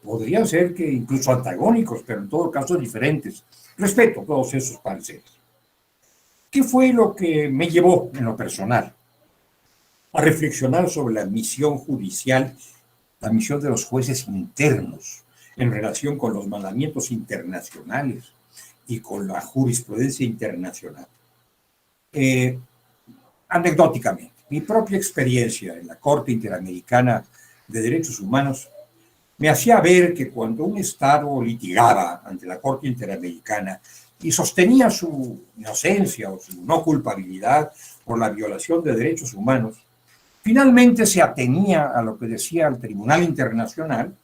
Podrían ser que incluso antagónicos, pero en todo caso diferentes. Respeto todos esos pareceres. ¿Qué fue lo que me llevó en lo personal a reflexionar sobre la misión judicial, la misión de los jueces internos en relación con los mandamientos internacionales y con la jurisprudencia internacional? Anecdóticamente, mi propia experiencia en la Corte Interamericana de Derechos Humanos me hacía ver que cuando un Estado litigaba ante la Corte Interamericana y sostenía su inocencia o su no culpabilidad por la violación de derechos humanos, finalmente se atenía a lo que decía el Tribunal Internacional.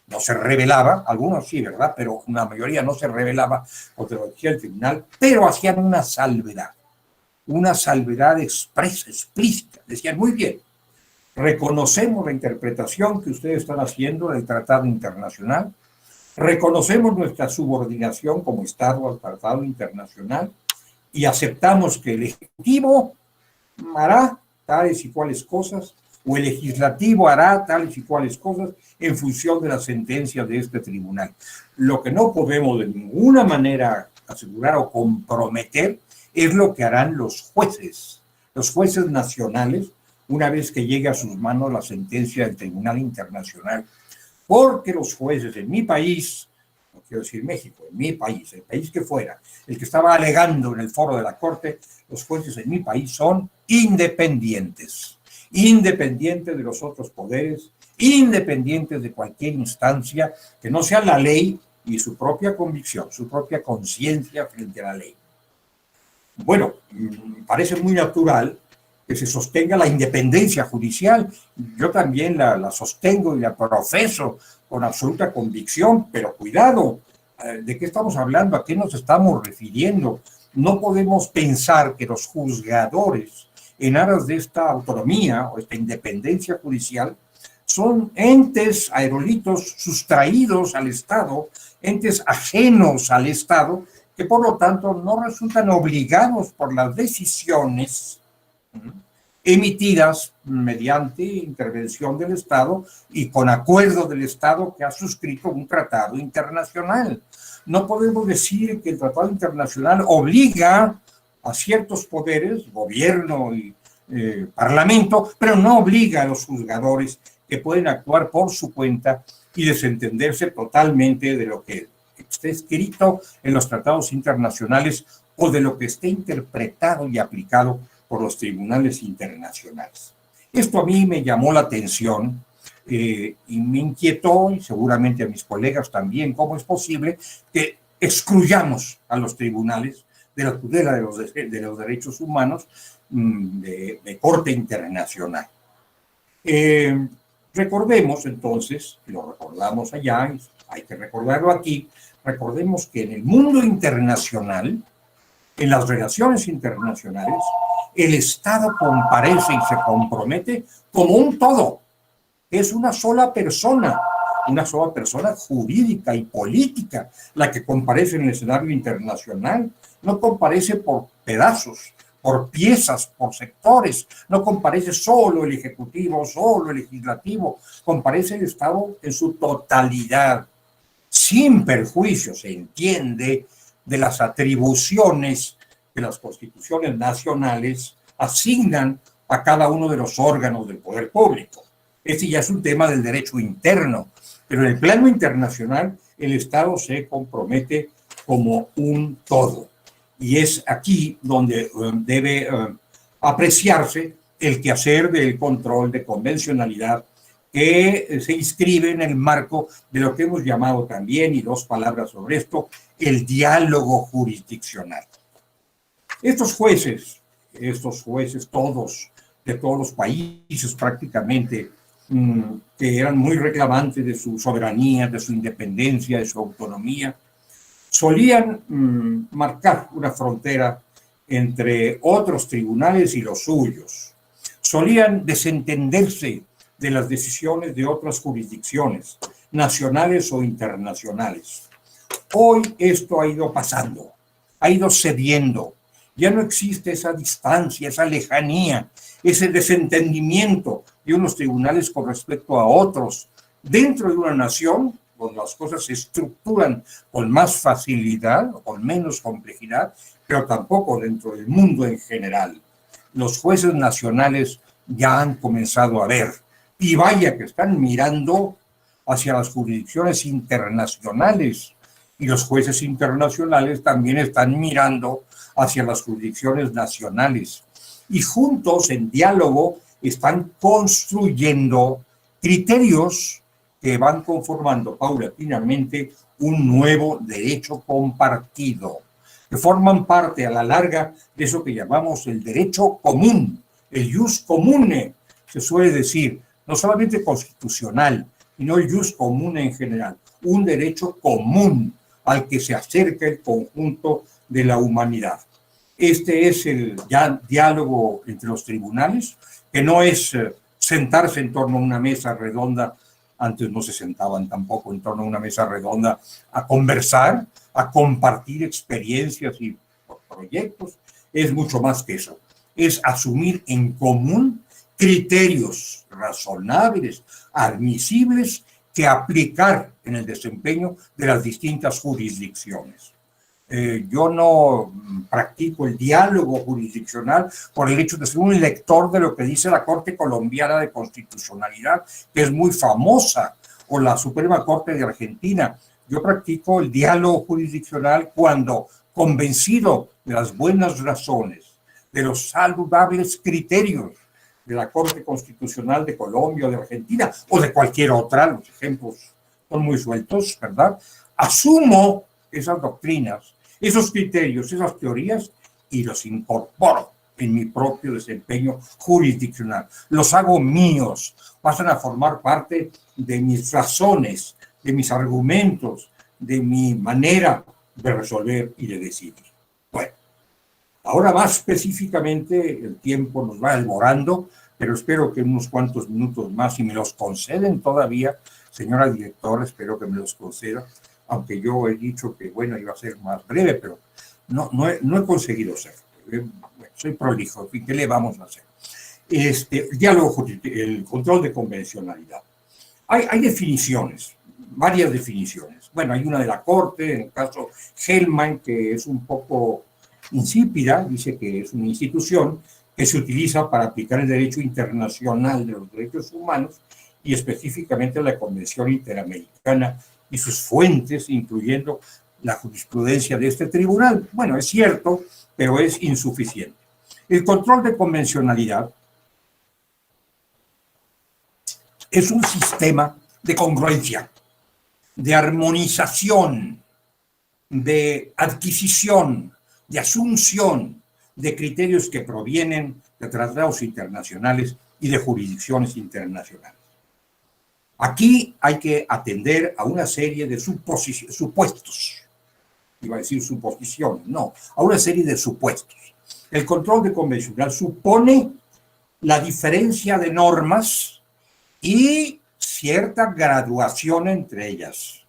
No se rebelaba, algunos sí, ¿verdad? Pero la mayoría no se rebelaba contra lo que decía el tribunal, pero hacían una salvedad expresa, explícita. Decían, muy bien, reconocemos la interpretación que ustedes están haciendo del Tratado Internacional, reconocemos nuestra subordinación como Estado al Tratado Internacional y aceptamos que el Ejecutivo hará tales y cuales cosas, o el legislativo hará tales y cuales cosas en función de la sentencia de este tribunal. Lo que no podemos de ninguna manera asegurar o comprometer es lo que harán los jueces nacionales, una vez que llegue a sus manos la sentencia del Tribunal Internacional. Porque los jueces en mi país, no quiero decir México, en mi país, el país que fuera, el que estaba alegando en el foro de la Corte, los jueces en mi país son independientes, independientes de los otros poderes, independientes de cualquier instancia que no sea la ley y su propia convicción, su propia conciencia frente a la ley. Bueno, parece muy natural que se sostenga la independencia judicial. Yo también la sostengo y la profeso con absoluta convicción, pero cuidado, ¿de qué estamos hablando? ¿A qué nos estamos refiriendo? No podemos pensar que los juzgadores, en aras de esta autonomía o esta independencia judicial, son entes aerolitos sustraídos al Estado, entes ajenos al Estado, que por lo tanto no resultan obligados por las decisiones emitidas mediante intervención del Estado y con acuerdo del Estado que ha suscrito un tratado internacional. No podemos decir que el tratado internacional obliga a ciertos poderes, gobierno y parlamento, pero no obliga a los juzgadores que pueden actuar por su cuenta y desentenderse totalmente de lo que esté escrito en los tratados internacionales o de lo que esté interpretado y aplicado por los tribunales internacionales. Esto a mí me llamó la atención y me inquietó, y seguramente a mis colegas también, cómo es posible que excluyamos a los tribunales de la tutela de los derechos humanos de corte internacional. Recordemos entonces, lo recordamos allá, hay que recordarlo aquí, recordemos que en el mundo internacional, en las relaciones internacionales, el Estado comparece y se compromete como un todo. Es una sola persona jurídica y política la que comparece en el escenario internacional. No comparece por pedazos, por piezas, por sectores. No comparece solo el Ejecutivo, solo el Legislativo. Comparece el Estado en su totalidad, sin perjuicio, se entiende, de las atribuciones que las constituciones nacionales asignan a cada uno de los órganos del poder público. Este ya es un tema del derecho interno, pero en el plano internacional el Estado se compromete como un todo. Y es aquí donde debe apreciarse el quehacer del control de convencionalidad que se inscribe en el marco de lo que hemos llamado también, y dos palabras sobre esto, el diálogo jurisdiccional. Estos jueces todos, de todos los países prácticamente, que eran muy reclamantes de su soberanía, de su independencia, de su autonomía, solían marcar una frontera entre otros tribunales y los suyos. Solían desentenderse de las decisiones de otras jurisdicciones, nacionales o internacionales. Hoy esto ha ido pasando, ha ido cediendo. Ya no existe esa distancia, esa lejanía, ese desentendimiento de unos tribunales con respecto a otros. Dentro de una nación, donde las cosas se estructuran con más facilidad, con menos complejidad, pero tampoco dentro del mundo en general. Los jueces nacionales ya han comenzado a ver, y vaya que están mirando hacia las jurisdicciones internacionales, y los jueces internacionales también están mirando hacia las jurisdicciones nacionales. Y juntos, en diálogo, están construyendo criterios que van conformando paulatinamente un nuevo derecho compartido, que forman parte a la larga de eso que llamamos el derecho común, el jus comune, se suele decir, no solamente constitucional, sino el jus comune en general, un derecho común al que se acerca el conjunto de la humanidad. Este es el diálogo entre los tribunales, que no es sentarse en torno a una mesa redonda. Antes no se sentaban tampoco en torno a una mesa redonda a conversar, a compartir experiencias y proyectos. Es mucho más que eso. Es asumir en común criterios razonables, admisibles, que aplicar en el desempeño de las distintas jurisdicciones. Yo no practico el diálogo jurisdiccional por el hecho de ser un lector de lo que dice la Corte Colombiana de Constitucionalidad, que es muy famosa, o la Suprema Corte de Argentina, Yo practico el diálogo jurisdiccional cuando, convencido de las buenas razones, de los saludables criterios de la Corte Constitucional de Colombia o de Argentina o de cualquier otra, los ejemplos son muy sueltos, ¿verdad? Asumo esas doctrinas, esos criterios, esas teorías y los incorporo en mi propio desempeño jurisdiccional. Los hago míos, pasan a formar parte de mis razones, de mis argumentos, de mi manera de resolver y de decidir. Bueno, ahora más específicamente el tiempo nos va devorando, pero espero que en unos cuantos minutos más, si me los conceden todavía, señora directora, espero que me los conceda, aunque yo he dicho que, bueno, iba a ser más breve, pero no he conseguido ser. Soy prolijo, ¿qué le vamos a hacer? El diálogo, el control de convencionalidad. Hay definiciones, varias definiciones. Bueno, hay una de la Corte, en el caso Hellman, que es un poco insípida, dice que es una institución que se utiliza para aplicar el derecho internacional de los derechos humanos y específicamente la Convención Interamericana y sus fuentes, incluyendo la jurisprudencia de este tribunal. Bueno, es cierto, pero es insuficiente. El control de convencionalidad es un sistema de congruencia, de armonización, de adquisición, de asunción de criterios que provienen de tratados internacionales y de jurisdicciones internacionales. Aquí hay que atender a una serie de supuestos, iba a decir suposiciones, no, a una serie de supuestos. El control de convencional supone la diferencia de normas y cierta graduación entre ellas,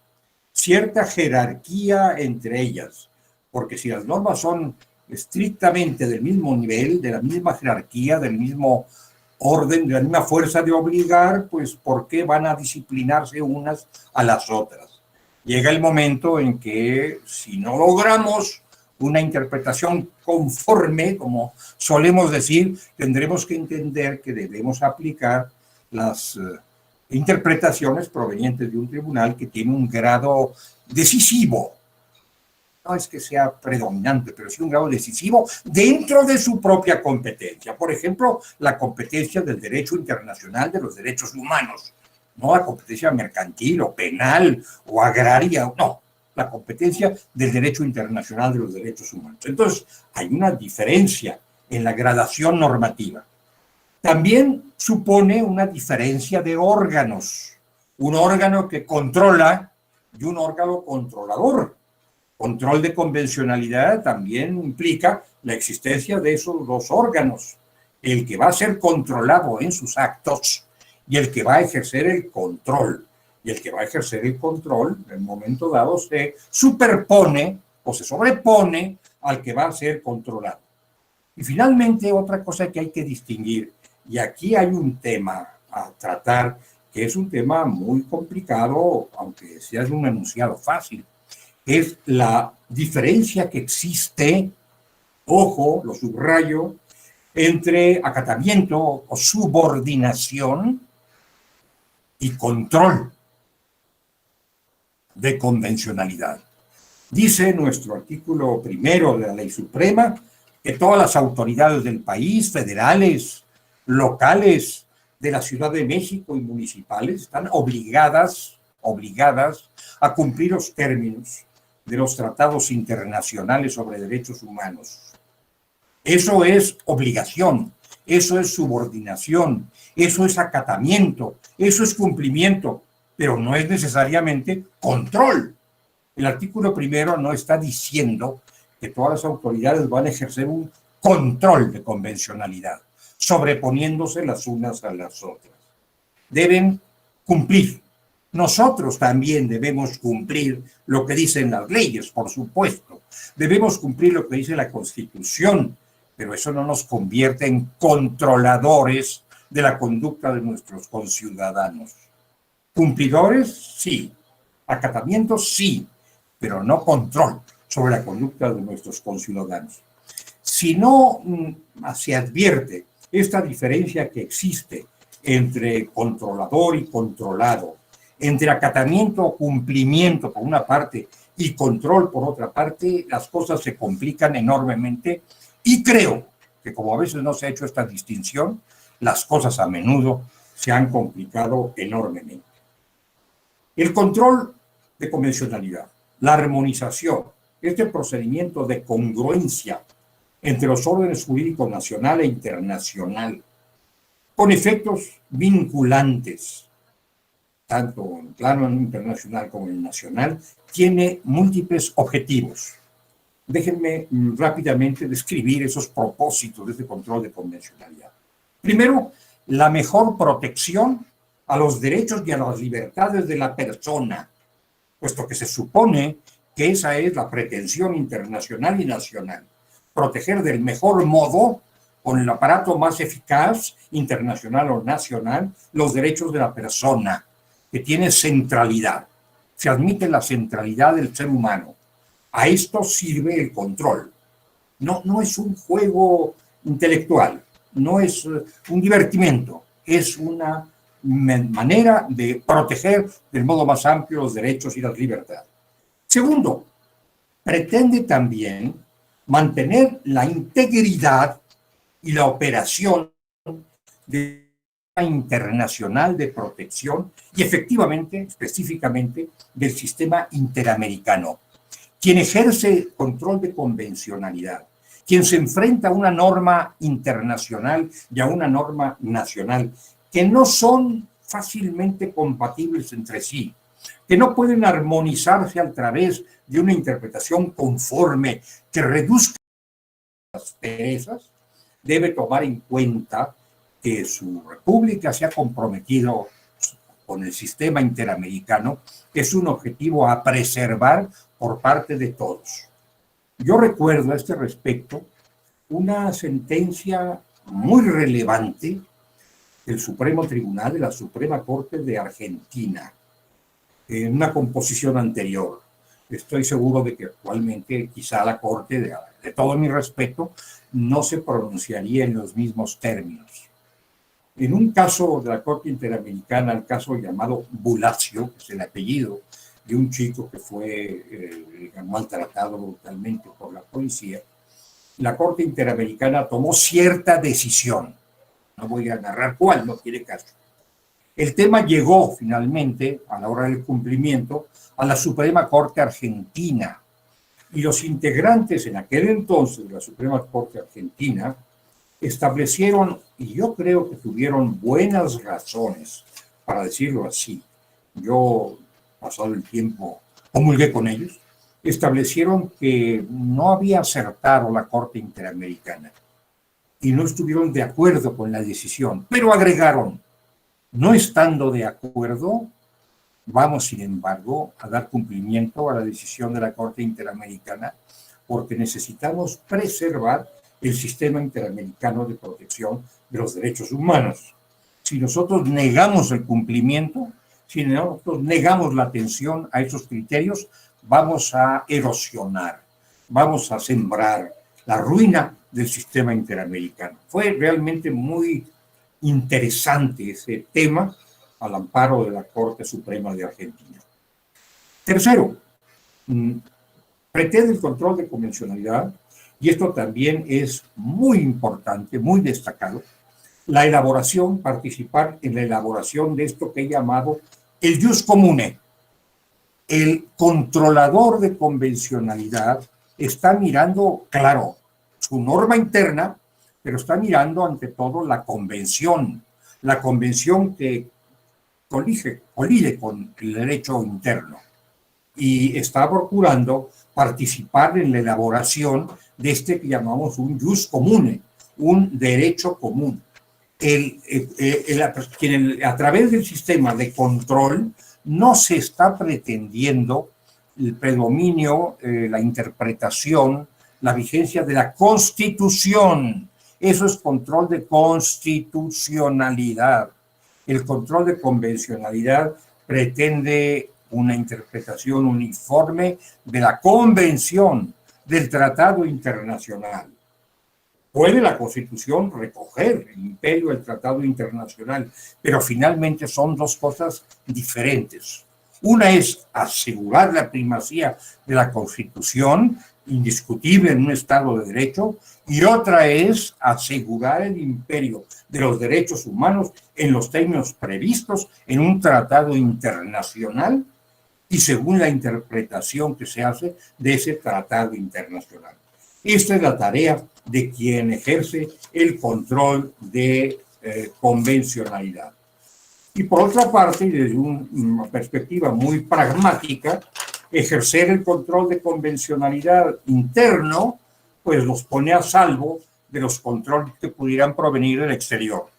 cierta jerarquía entre ellas, porque si las normas son estrictamente del mismo nivel, de la misma jerarquía, del mismo orden, de la misma fuerza de obligar, pues ¿por qué van a disciplinarse unas a las otras? Llega el momento en que si no logramos una interpretación conforme, como solemos decir, tendremos que entender que debemos aplicar las interpretaciones provenientes de un tribunal que tiene un grado decisivo. No es que sea predominante, pero sí un grado decisivo dentro de su propia competencia. Por ejemplo, la competencia del derecho internacional de los derechos humanos, no la competencia mercantil o penal o agraria, no, la competencia del derecho internacional de los derechos humanos. Entonces, hay una diferencia en la gradación normativa. También supone una diferencia de órganos, un órgano que controla y un órgano controlador. Control de convencionalidad también implica la existencia de esos dos órganos, el que va a ser controlado en sus actos y el que va a ejercer el control. Y el que va a ejercer el control, en un momento dado, se superpone o se sobrepone al que va a ser controlado. Y finalmente, otra cosa que hay que distinguir, y aquí hay un tema a tratar, que es un tema muy complicado, aunque sea un enunciado fácil, es la diferencia que existe, ojo, lo subrayo, entre acatamiento o subordinación y control de convencionalidad. Dice nuestro artículo 1 de la Ley Suprema que todas las autoridades del país, federales, locales, de la Ciudad de México y municipales, están obligadas a cumplir los términos de los tratados internacionales sobre derechos humanos. Eso es obligación, eso es subordinación, eso es acatamiento, eso es cumplimiento, pero no es necesariamente control. El artículo 1 no está diciendo que todas las autoridades van a ejercer un control de convencionalidad, sobreponiéndose las unas a las otras. Deben cumplir. Nosotros también debemos cumplir lo que dicen las leyes, por supuesto. Debemos cumplir lo que dice la Constitución, pero eso no nos convierte en controladores de la conducta de nuestros conciudadanos. Cumplidores, sí. Acatamiento, sí, pero no control sobre la conducta de nuestros conciudadanos. Si no se advierte esta diferencia que existe entre controlador y controlado, entre acatamiento o cumplimiento por una parte y control por otra parte, las cosas se complican enormemente y creo que como a veces no se ha hecho esta distinción, las cosas a menudo se han complicado enormemente. El control de convencionalidad, la armonización, este procedimiento de congruencia entre los órdenes jurídicos nacional e internacional, con efectos vinculantes, tanto en el plano internacional como en el nacional, tiene múltiples objetivos. Déjenme rápidamente describir esos propósitos de este control de convencionalidad. Primero, la mejor protección a los derechos y a las libertades de la persona, puesto que se supone que esa es la pretensión internacional y nacional. Proteger del mejor modo, con el aparato más eficaz, internacional o nacional, los derechos de la persona, que tiene centralidad. Se admite la centralidad del ser humano. A esto sirve el control. No es un juego intelectual, no es un divertimento, es una manera de proteger del modo más amplio los derechos y las libertades. Segundo, pretende también mantener la integridad y la operación de internacional de protección y efectivamente, específicamente, del sistema interamericano. Quien ejerce control de convencionalidad, quien se enfrenta a una norma internacional y a una norma nacional que no son fácilmente compatibles entre sí, que no pueden armonizarse a través de una interpretación conforme que reduzca las perezas, debe tomar en cuenta que su república se ha comprometido con el sistema interamericano, que es un objetivo a preservar por parte de todos. Yo recuerdo a este respecto una sentencia muy relevante del Supremo Tribunal de la Suprema Corte de Argentina, en una composición anterior. Estoy seguro de que actualmente quizá la Corte, de todo mi respeto, no se pronunciaría en los mismos términos. En un caso de la Corte Interamericana, el caso llamado Bulacio, que es el apellido de un chico que fue maltratado brutalmente por la policía, la Corte Interamericana tomó cierta decisión. No voy a narrar cuál, no tiene caso. El tema llegó finalmente, a la hora del cumplimiento, a la Suprema Corte Argentina. Y los integrantes en aquel entonces de la Suprema Corte Argentina establecieron, y yo creo que tuvieron buenas razones para decirlo así, yo, pasado el tiempo, comulgué con ellos, establecieron que no había acertado la Corte Interamericana y no estuvieron de acuerdo con la decisión, pero agregaron, no estando de acuerdo, vamos, sin embargo, a dar cumplimiento a la decisión de la Corte Interamericana porque necesitamos preservar el sistema interamericano de protección de los derechos humanos. Si nosotros negamos el cumplimiento, si nosotros negamos la atención a esos criterios, vamos a erosionar, vamos a sembrar la ruina del sistema interamericano. Fue realmente muy interesante ese tema al amparo de la Corte Suprema de Argentina. Tercero, pretende el control de convencionalidad, y esto también es muy importante, muy destacado, la elaboración, participar en la elaboración de esto que he llamado el jus comune. El controlador de convencionalidad está mirando, claro, su norma interna, pero está mirando ante todo la convención que colide con el derecho interno y está procurando participar en la elaboración de este que llamamos un jus comune, un derecho común. A través del sistema de control no se está pretendiendo el predominio, la interpretación, la vigencia de la Constitución. Eso es control de constitucionalidad. El control de convencionalidad pretende una interpretación uniforme de la Convención, del Tratado Internacional. Puede la Constitución recoger el imperio del tratado internacional, pero finalmente son dos cosas diferentes. Una es asegurar la primacía de la Constitución, indiscutible en un Estado de Derecho, y otra es asegurar el imperio de los derechos humanos en los términos previstos en un tratado internacional y según la interpretación que se hace de ese tratado internacional. Esta es la tarea de quien ejerce el control de convencionalidad. Y por otra parte, y desde una perspectiva muy pragmática, ejercer el control de convencionalidad interno, pues los pone a salvo de los controles que pudieran provenir del exterior.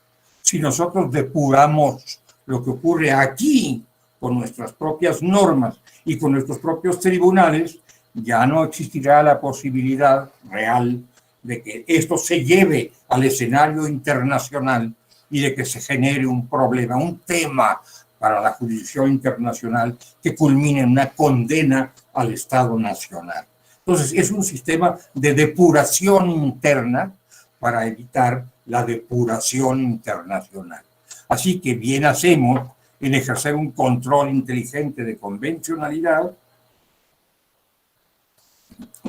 Si nosotros depuramos lo que ocurre aquí con nuestras propias normas y con nuestros propios tribunales, ya no existirá la posibilidad real de que esto se lleve al escenario internacional y de que se genere un problema, un tema para la jurisdicción internacional que culmine en una condena al Estado nacional. Entonces, es un sistema de depuración interna para evitar la depuración internacional. Así que bien hacemos en ejercer un control inteligente de convencionalidad,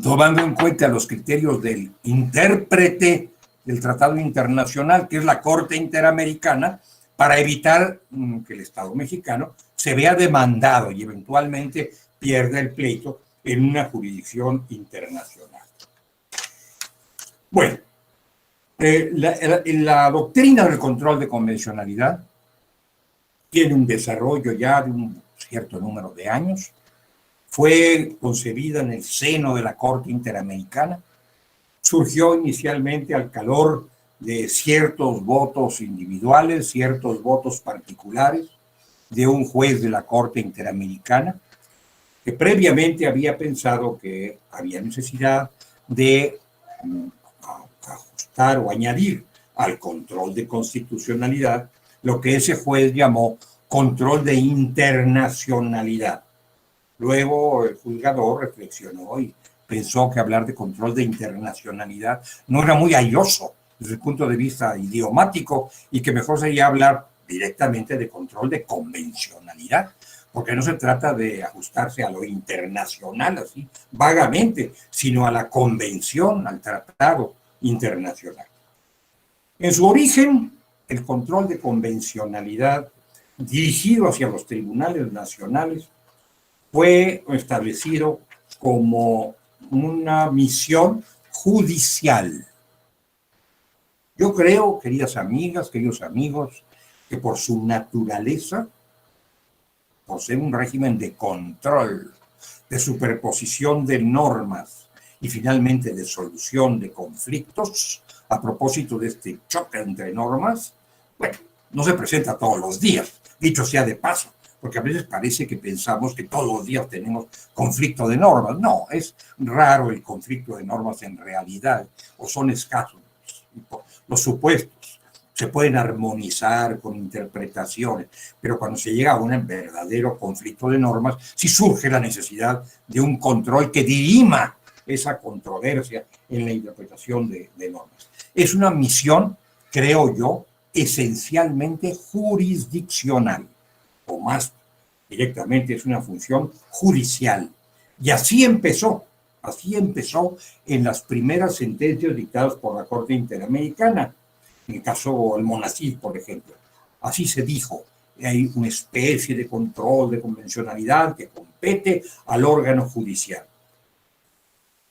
tomando en cuenta los criterios del intérprete del Tratado Internacional, que es la Corte Interamericana, para evitar que el Estado mexicano se vea demandado y eventualmente pierda el pleito en una jurisdicción internacional. Bueno, la doctrina del control de convencionalidad tiene un desarrollo ya de un cierto número de años. Fue concebida en el seno de la Corte Interamericana. Surgió inicialmente al calor de ciertos votos individuales, ciertos votos particulares de un juez de la Corte Interamericana, que previamente había pensado que había necesidad de ajustar o añadir al control de constitucionalidad lo que ese juez llamó control de internacionalidad. Luego el juzgador reflexionó y pensó que hablar de control de internacionalidad no era muy airoso desde el punto de vista idiomático y que mejor sería hablar directamente de control de convencionalidad, porque no se trata de ajustarse a lo internacional así vagamente, sino a la convención, al tratado internacional. En su origen, el control de convencionalidad dirigido hacia los tribunales nacionales fue establecido como una misión judicial. Yo creo, queridas amigas, queridos amigos, que por su naturaleza, por ser un régimen de control, de superposición de normas y finalmente de solución de conflictos, a propósito de este choque entre normas, bueno, no se presenta todos los días, dicho sea de paso, porque a veces parece que pensamos que todos los días tenemos conflicto de normas. No, es raro el conflicto de normas en realidad, o son escasos los supuestos. Se pueden armonizar con interpretaciones, pero cuando se llega a un verdadero conflicto de normas, sí surge la necesidad de un control que dirima esa controversia en la interpretación de normas. Es una misión, creo yo, esencialmente jurisdiccional, o más directamente es una función judicial. Y así empezó en las primeras sentencias dictadas por la Corte Interamericana, en el caso del Monacid, por ejemplo. Así se dijo, hay una especie de control de convencionalidad que compete al órgano judicial.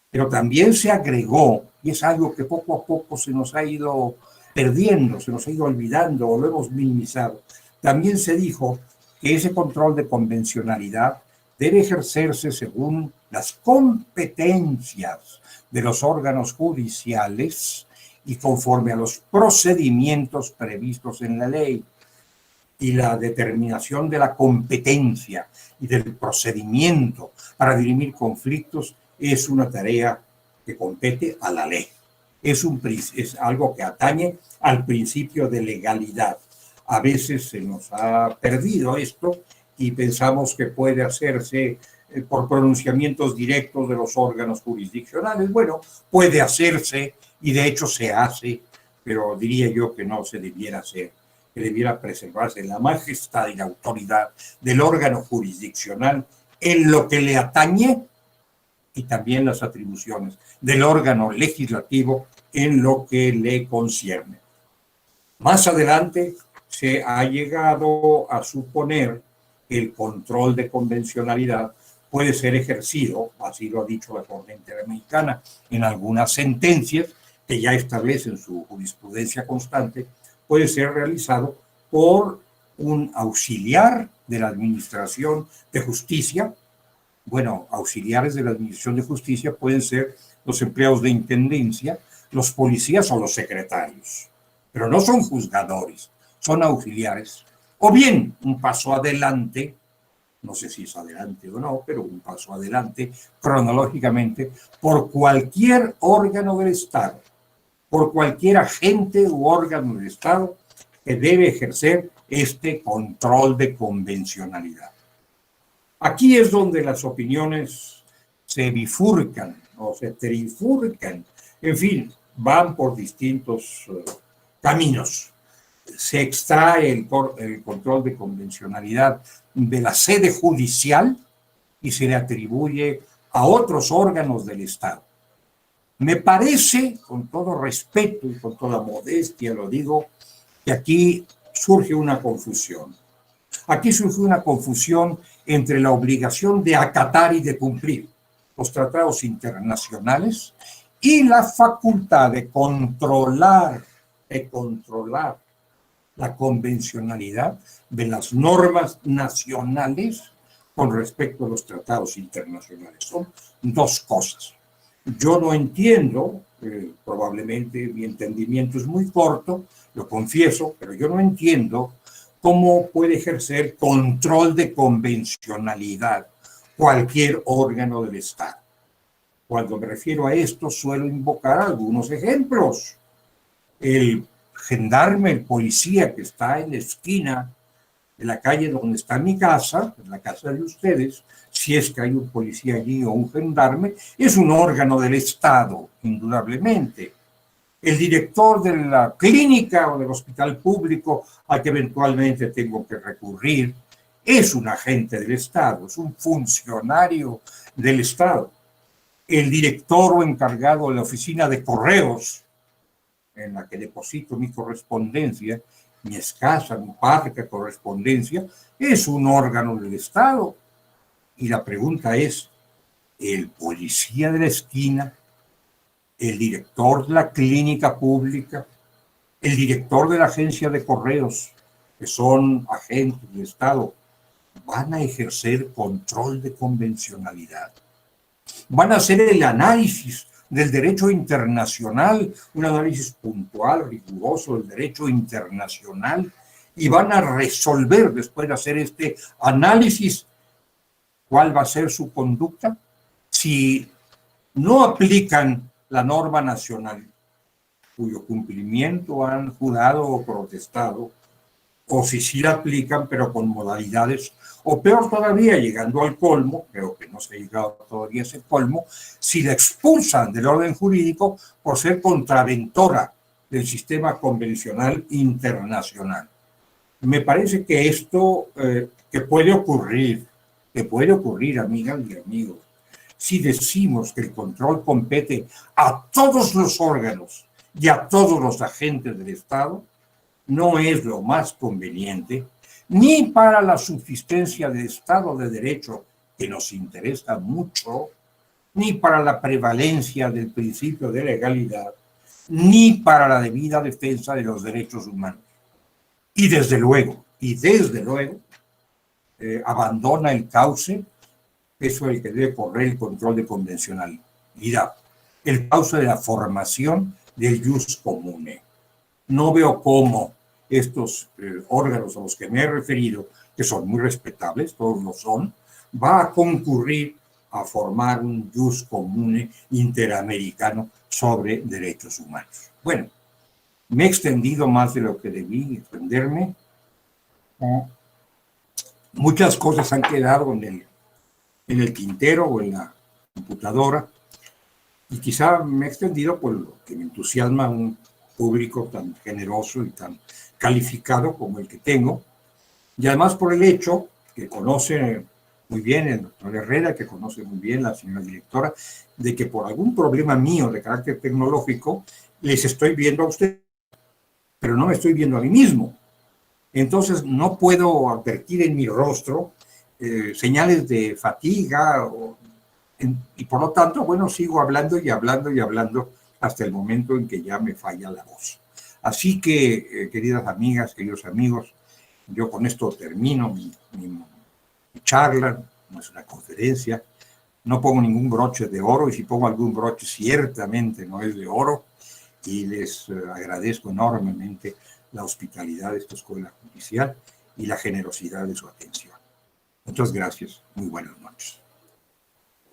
Pero también se agregó, y es algo que poco a poco se nos ha ido perdiendo, se nos ha ido olvidando o lo hemos minimizado, también se dijo que ese control de convencionalidad debe ejercerse según las competencias de los órganos judiciales y conforme a los procedimientos previstos en la ley. Y la determinación de la competencia y del procedimiento para dirimir conflictos es una tarea que compete a la ley. Es algo que atañe al principio de legalidad. A veces se nos ha perdido esto y pensamos que puede hacerse por pronunciamientos directos de los órganos jurisdiccionales. Bueno, puede hacerse y de hecho se hace, pero diría yo que no se debiera hacer, que debiera preservarse la majestad y la autoridad del órgano jurisdiccional en lo que le atañe y también las atribuciones del órgano legislativo en lo que le concierne. Más adelante se ha llegado a suponer que el control de convencionalidad puede ser ejercido, así lo ha dicho la Corte Interamericana en algunas sentencias que ya establecen su jurisprudencia constante, puede ser realizado por un auxiliar de la Administración de Justicia. Bueno, auxiliares de la Administración de Justicia pueden ser los empleados de intendencia, los policías o los secretarios, pero no son juzgadores, son auxiliares. O bien, un paso adelante, no sé si es adelante o no, pero un paso adelante cronológicamente, por cualquier órgano del Estado, por cualquier agente u órgano del Estado que debe ejercer este control de convencionalidad. Aquí es donde las opiniones se bifurcan o se trifurcan, en fin, van por distintos caminos. Se extrae el control de convencionalidad de la sede judicial y se le atribuye a otros órganos del Estado. Me parece, con todo respeto y con toda modestia lo digo, que aquí surge una confusión. Aquí surge una confusión entre la obligación de acatar y de cumplir los tratados internacionales y la facultad de controlar la convencionalidad de las normas nacionales con respecto a los tratados internacionales. Son dos cosas. Yo no entiendo, probablemente mi entendimiento es muy corto, lo confieso, pero yo no entiendo cómo puede ejercer control de convencionalidad cualquier órgano del Estado. Cuando me refiero a esto, suelo invocar algunos ejemplos. El gendarme, el policía que está en la esquina de la calle donde está mi casa, en la casa de ustedes, si es que hay un policía allí o un gendarme, es un órgano del Estado, indudablemente. El director de la clínica o del hospital público al que eventualmente tengo que recurrir es un agente del Estado, es un funcionario del Estado. El director o encargado de la oficina de correos en la que deposito mi correspondencia, mi escasa, mi parca correspondencia, es un órgano del Estado. Y la pregunta es, ¿el policía de la esquina, el director de la clínica pública, el director de la agencia de correos, que son agentes del Estado, van a ejercer control de convencionalidad? ¿Van a hacer el análisis del derecho internacional, un análisis puntual, riguroso del derecho internacional, y van a resolver, después de hacer este análisis, cuál va a ser su conducta? Si no aplican la norma nacional, cuyo cumplimiento han jurado o protestado, o si sí la aplican, pero con modalidades, o peor todavía, llegando al colmo, creo que no se ha llegado todavía a ese colmo, si la expulsan del orden jurídico por ser contraventora del sistema convencional internacional. Me parece que esto que puede ocurrir, amigas y amigos, si decimos que el control compete a todos los órganos y a todos los agentes del Estado, no es lo más conveniente, ni para la subsistencia del Estado de Derecho, que nos interesa mucho, ni para la prevalencia del principio de legalidad, ni para la debida defensa de los derechos humanos. Y desde luego, abandona el cauce, eso es el que debe correr el control de convencionalidad, el cauce de la formación del jus comune. No veo cómo estos órganos a los que me he referido, que son muy respetables, todos lo son, va a concurrir a formar un jus comune interamericano sobre derechos humanos. Bueno, me he extendido más de lo que debí extenderme. Muchas cosas han quedado en en el tintero o en la computadora, y quizá me he extendido por lo que me entusiasma un público tan generoso y tan calificado como el que tengo, y además por el hecho que conoce muy bien el doctor Herrera, que conoce muy bien la señora directora, de que por algún problema mío de carácter tecnológico les estoy viendo a usted, pero no me estoy viendo a mí mismo. Entonces no puedo advertir en mi rostro señales de fatiga y por lo tanto, bueno, sigo hablando y hablando y hablando hasta el momento en que ya me falla la voz. Así que, queridas amigas, queridos amigos, yo con esto termino mi charla, no es una conferencia, no pongo ningún broche de oro, y si pongo algún broche ciertamente no es de oro, y les agradezco enormemente la hospitalidad de esta escuela judicial y la generosidad de su atención. Muchas gracias, muy buenas noches.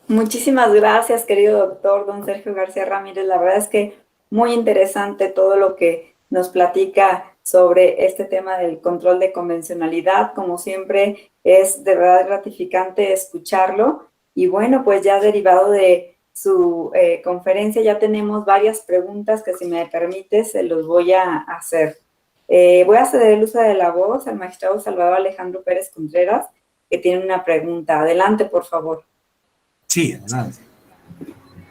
Muchísimas gracias, querido doctor don Sergio García Ramírez. La verdad es que muy interesante todo lo que nos platica sobre este tema del control de convencionalidad. Como siempre, es de verdad gratificante escucharlo. Y bueno, pues ya derivado de su conferencia ya tenemos varias preguntas que, si me permite, se los voy a hacer. Voy a ceder el uso de la voz al magistrado Salvador Alejandro Pérez Contreras, que tiene una pregunta. Adelante, por favor. Sí, adelante.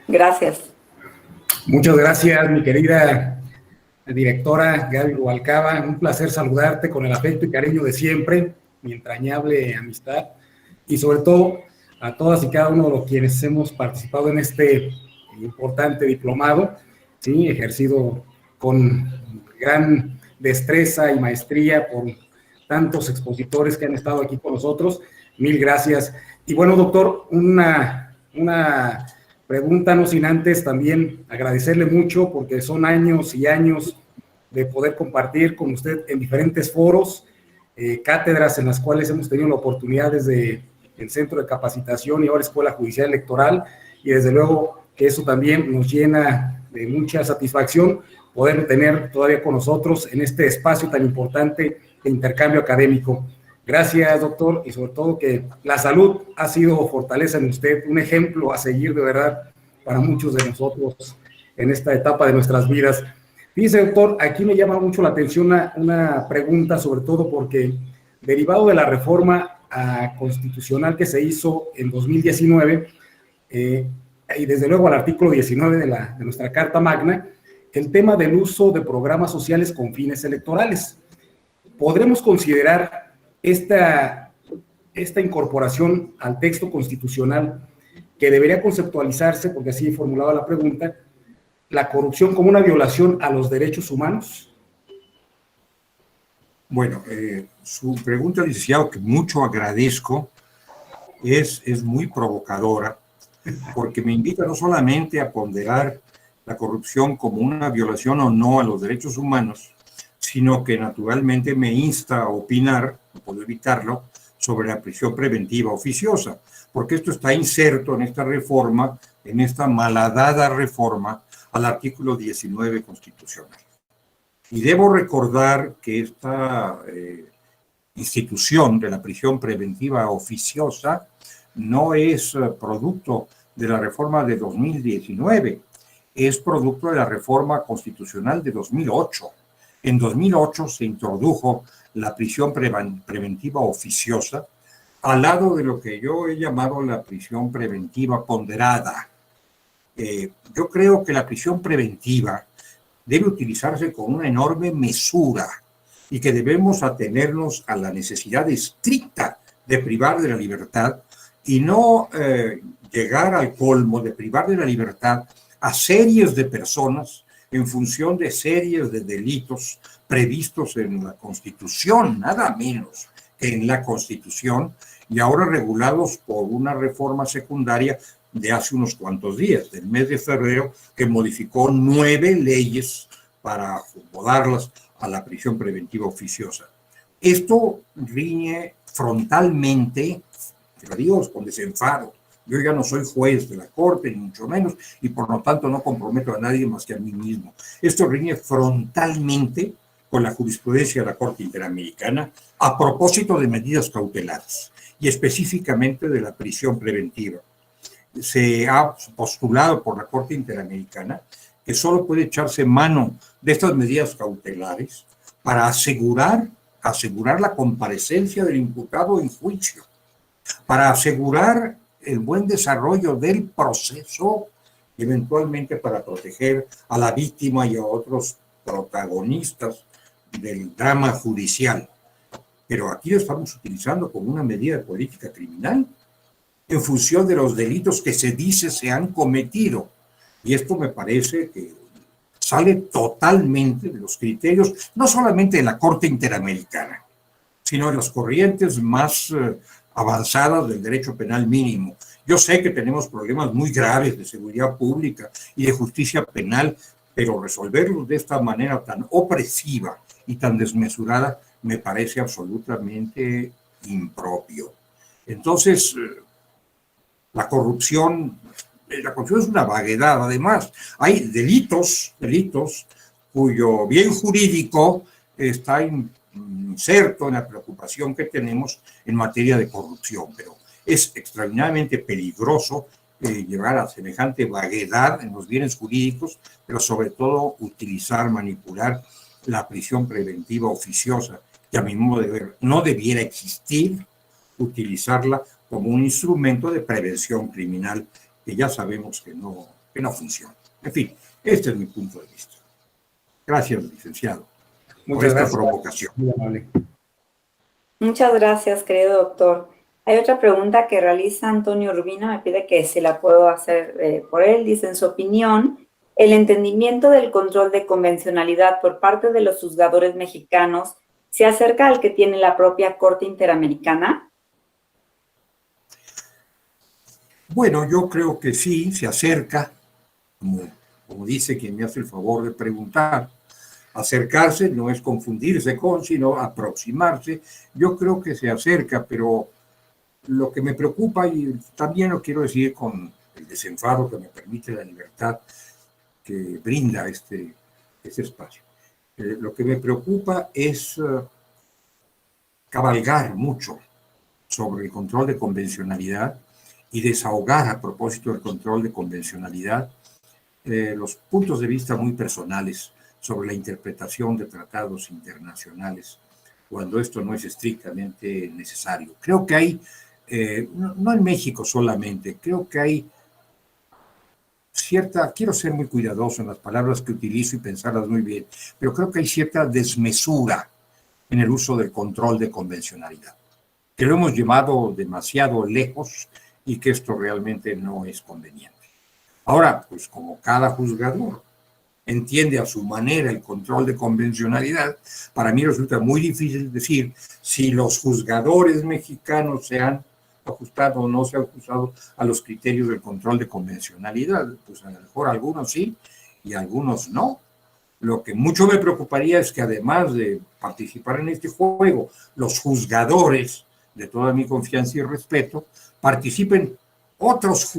Gracias. Muchas gracias, mi querida directora Gaby Rubalcaba. Un placer saludarte con el afecto y cariño de siempre, mi entrañable amistad, y sobre todo a todas y cada uno de los quienes hemos participado en este importante diplomado, ¿sí? Ejercido con gran destreza y maestría por tantos expositores que han estado aquí con nosotros. Mil gracias. Y bueno, doctor, una pregunta, no sin antes también agradecerle mucho, porque son años y años de poder compartir con usted en diferentes foros, cátedras en las cuales hemos tenido la oportunidad desde el Centro de Capacitación y ahora Escuela Judicial Electoral, y desde luego que eso también nos llena de mucha satisfacción poder tener todavía con nosotros en este espacio tan importante de intercambio académico. Gracias, doctor, y sobre todo que la salud ha sido fortaleza en usted, un ejemplo a seguir de verdad para muchos de nosotros en esta etapa de nuestras vidas. Dice, doctor, aquí me llama mucho la atención una pregunta, sobre todo porque derivado de la reforma constitucional que se hizo en 2019, y desde luego al artículo 19 de nuestra Carta Magna, el tema del uso de programas sociales con fines electorales. ¿Podremos considerar esta incorporación al texto constitucional, que debería conceptualizarse, porque así formulaba la pregunta, la corrupción como una violación a los derechos humanos? Bueno, su pregunta, licenciado, que mucho agradezco, es muy provocadora, porque me invita no solamente a ponderar la corrupción como una violación o no a los derechos humanos, sino que naturalmente me insta a opinar, no puedo evitarlo, sobre la prisión preventiva oficiosa, porque esto está inserto en esta reforma, en esta malhadada reforma al artículo 19 constitucional. Y debo recordar que esta institución de la prisión preventiva oficiosa no es producto de la reforma de 2019, es producto de la reforma constitucional de 2008. En 2008 se introdujo la prisión preventiva oficiosa al lado de lo que yo he llamado la prisión preventiva ponderada. Yo creo que la prisión preventiva debe utilizarse con una enorme mesura y que debemos atenernos a la necesidad estricta de privar de la libertad y no llegar al colmo de privar de la libertad a series de personas en función de series de delitos previstos en la Constitución, nada menos que en la Constitución, y ahora regulados por una reforma secundaria de hace unos cuantos días, del mes de febrero, que modificó 9 leyes para acomodarlas a la prisión preventiva oficiosa. Esto riñe frontalmente, te lo digo con desenfado, yo ya no soy juez de la Corte, ni mucho menos, y por lo tanto no comprometo a nadie más que a mí mismo. Esto riñe frontalmente con la jurisprudencia de la Corte Interamericana a propósito de medidas cautelares. y específicamente de la prisión preventiva. Se ha postulado por la Corte Interamericana que solo puede echarse mano de estas medidas cautelares para asegurar la comparecencia del imputado en juicio, para asegurar el buen desarrollo del proceso, eventualmente para proteger a la víctima y a otros protagonistas del drama judicial. Pero aquí lo estamos utilizando como una medida de política criminal en función de los delitos que se dice se han cometido. Y esto me parece que sale totalmente de los criterios, no solamente de la Corte Interamericana, sino de las corrientes más avanzadas del derecho penal mínimo. Yo sé que tenemos problemas muy graves de seguridad pública y de justicia penal, pero resolverlos de esta manera tan opresiva y tan desmesurada me parece absolutamente impropio. Entonces, la corrupción es una vaguedad. Además, hay delitos cuyo bien jurídico está inserto en la preocupación que tenemos en materia de corrupción, pero es extraordinariamente peligroso llevar a semejante vaguedad en los bienes jurídicos, pero sobre todo manipular la prisión preventiva oficiosa, que a mi modo de ver no debiera existir, utilizarla como un instrumento de prevención criminal, que ya sabemos que no funciona. En fin, este es mi punto de vista. Gracias, licenciado, por esta provocación. Muchas gracias, querido doctor. Hay otra pregunta que realiza Antonio Urbina, me pide que si la puedo hacer por él. Dice, en su opinión, ¿el entendimiento del control de convencionalidad por parte de los juzgadores mexicanos se acerca al que tiene la propia Corte Interamericana? Bueno, yo creo que sí, se acerca, como dice quien me hace el favor de preguntar. Acercarse no es confundirse con, sino aproximarse. Yo creo que se acerca, pero lo que me preocupa, y también lo quiero decir con el desenfado que me permite la libertad que brinda este espacio, lo que me preocupa es cabalgar mucho sobre el control de convencionalidad y desahogar a propósito del control de convencionalidad los puntos de vista muy personales sobre la interpretación de tratados internacionales, cuando esto no es estrictamente necesario. Creo que hay, no en México solamente, creo que hay quiero ser muy cuidadoso en las palabras que utilizo y pensarlas muy bien, pero creo que hay cierta desmesura en el uso del control de convencionalidad, que lo hemos llevado demasiado lejos y que esto realmente no es conveniente. Ahora, pues como cada juzgador entiende a su manera el control de convencionalidad, para mí resulta muy difícil decir si los juzgadores mexicanos se han ajustado o no se han ajustado a los criterios del control de convencionalidad. Pues a lo mejor algunos sí y algunos no. Lo que mucho me preocuparía es que además de participar en este juego, los juzgadores, de toda mi confianza y respeto, participen otros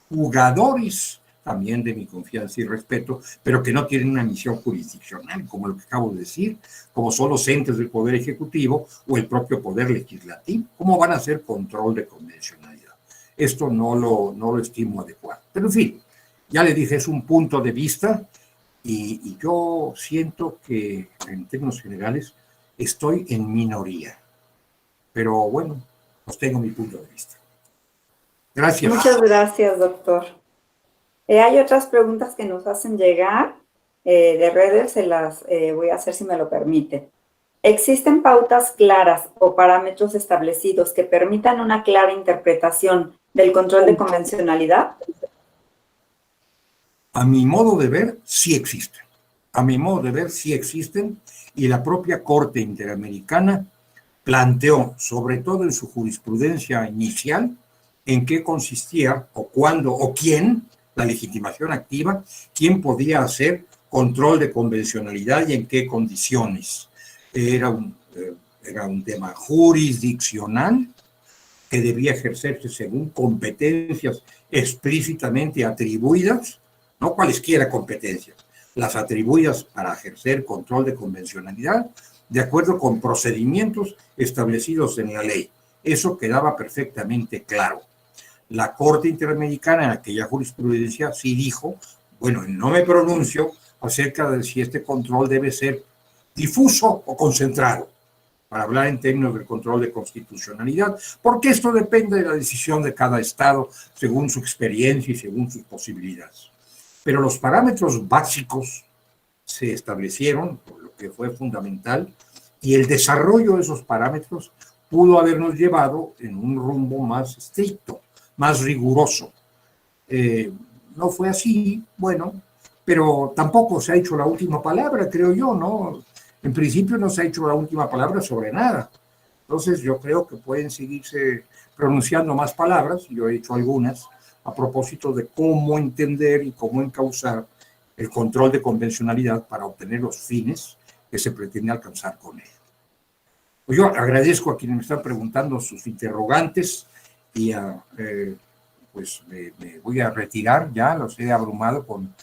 jugadores también de mi confianza y respeto, pero que no tienen una misión jurisdiccional, como lo que acabo de decir, como son los entes del Poder Ejecutivo o el propio Poder Legislativo. ¿Cómo van a hacer control de convencionalidad? Esto no lo estimo adecuado. Pero en fin, ya le dije, es un punto de vista y yo siento que en términos generales estoy en minoría. Pero bueno, pues tengo mi punto de vista. Gracias. Muchas gracias, doctor. Hay otras preguntas que nos hacen llegar de redes, se las voy a hacer si me lo permite. ¿Existen pautas claras o parámetros establecidos que permitan una clara interpretación del control de convencionalidad? A mi modo de ver, sí existen. A mi modo de ver, sí existen, y la propia Corte Interamericana planteó, sobre todo en su jurisprudencia inicial, en qué consistía o cuándo o quién, la legitimación activa, quién podía hacer control de convencionalidad y en qué condiciones. Era un tema jurisdiccional que debía ejercerse según competencias explícitamente atribuidas, no cualesquiera competencias, las atribuidas para ejercer control de convencionalidad, de acuerdo con procedimientos establecidos en la ley. Eso quedaba perfectamente claro. La Corte Interamericana en aquella jurisprudencia sí dijo, bueno, no me pronuncio acerca de si este control debe ser difuso o concentrado, para hablar en términos del control de constitucionalidad, porque esto depende de la decisión de cada Estado según su experiencia y según sus posibilidades. Pero los parámetros básicos se establecieron, por lo que fue fundamental, y el desarrollo de esos parámetros pudo habernos llevado en un rumbo más estricto, más riguroso. No fue así, bueno, pero tampoco se ha hecho la última palabra, creo yo, ¿no? En principio no se ha hecho la última palabra sobre nada. Entonces yo creo que pueden seguirse pronunciando más palabras, yo he hecho algunas, a propósito de cómo entender y cómo encauzar el control de convencionalidad para obtener los fines que se pretende alcanzar con él. Pues yo agradezco a quienes me están preguntando sus interrogantes y pues me voy a retirar ya, los he abrumado con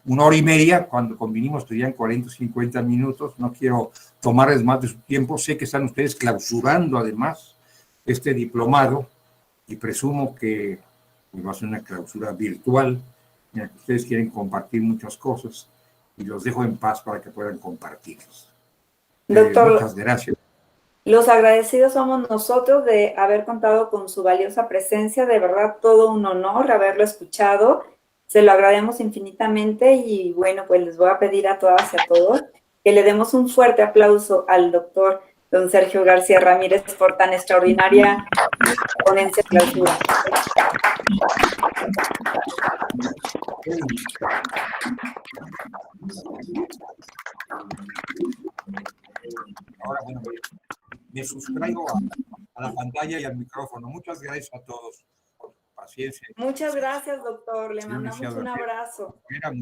1 hora y media, cuando convinimos tenían 40 o 50 minutos, no quiero tomarles más de su tiempo, sé que están ustedes clausurando además este diplomado y presumo que pues, va a ser una clausura virtual en la que ustedes quieren compartir muchas cosas y los dejo en paz para que puedan compartirlas. Doctor, muchas gracias. Los agradecidos somos nosotros de haber contado con su valiosa presencia, de verdad todo un honor haberlo escuchado, se lo agradecemos infinitamente y bueno, pues les voy a pedir a todas y a todos que le demos un fuerte aplauso al doctor don Sergio García Ramírez por tan extraordinaria ponencia de clausura. Ahora, bueno, me sustraigo a la pantalla y al micrófono. Muchas gracias a todos por su paciencia. Muchas gracias, doctor. Le mandamos un abrazo. Muchas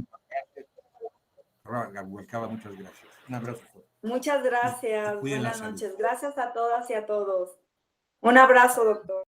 gracias. Un abrazo. Muchas gracias. Buenas noches. Gracias a todas y a todos. Un abrazo, doctor.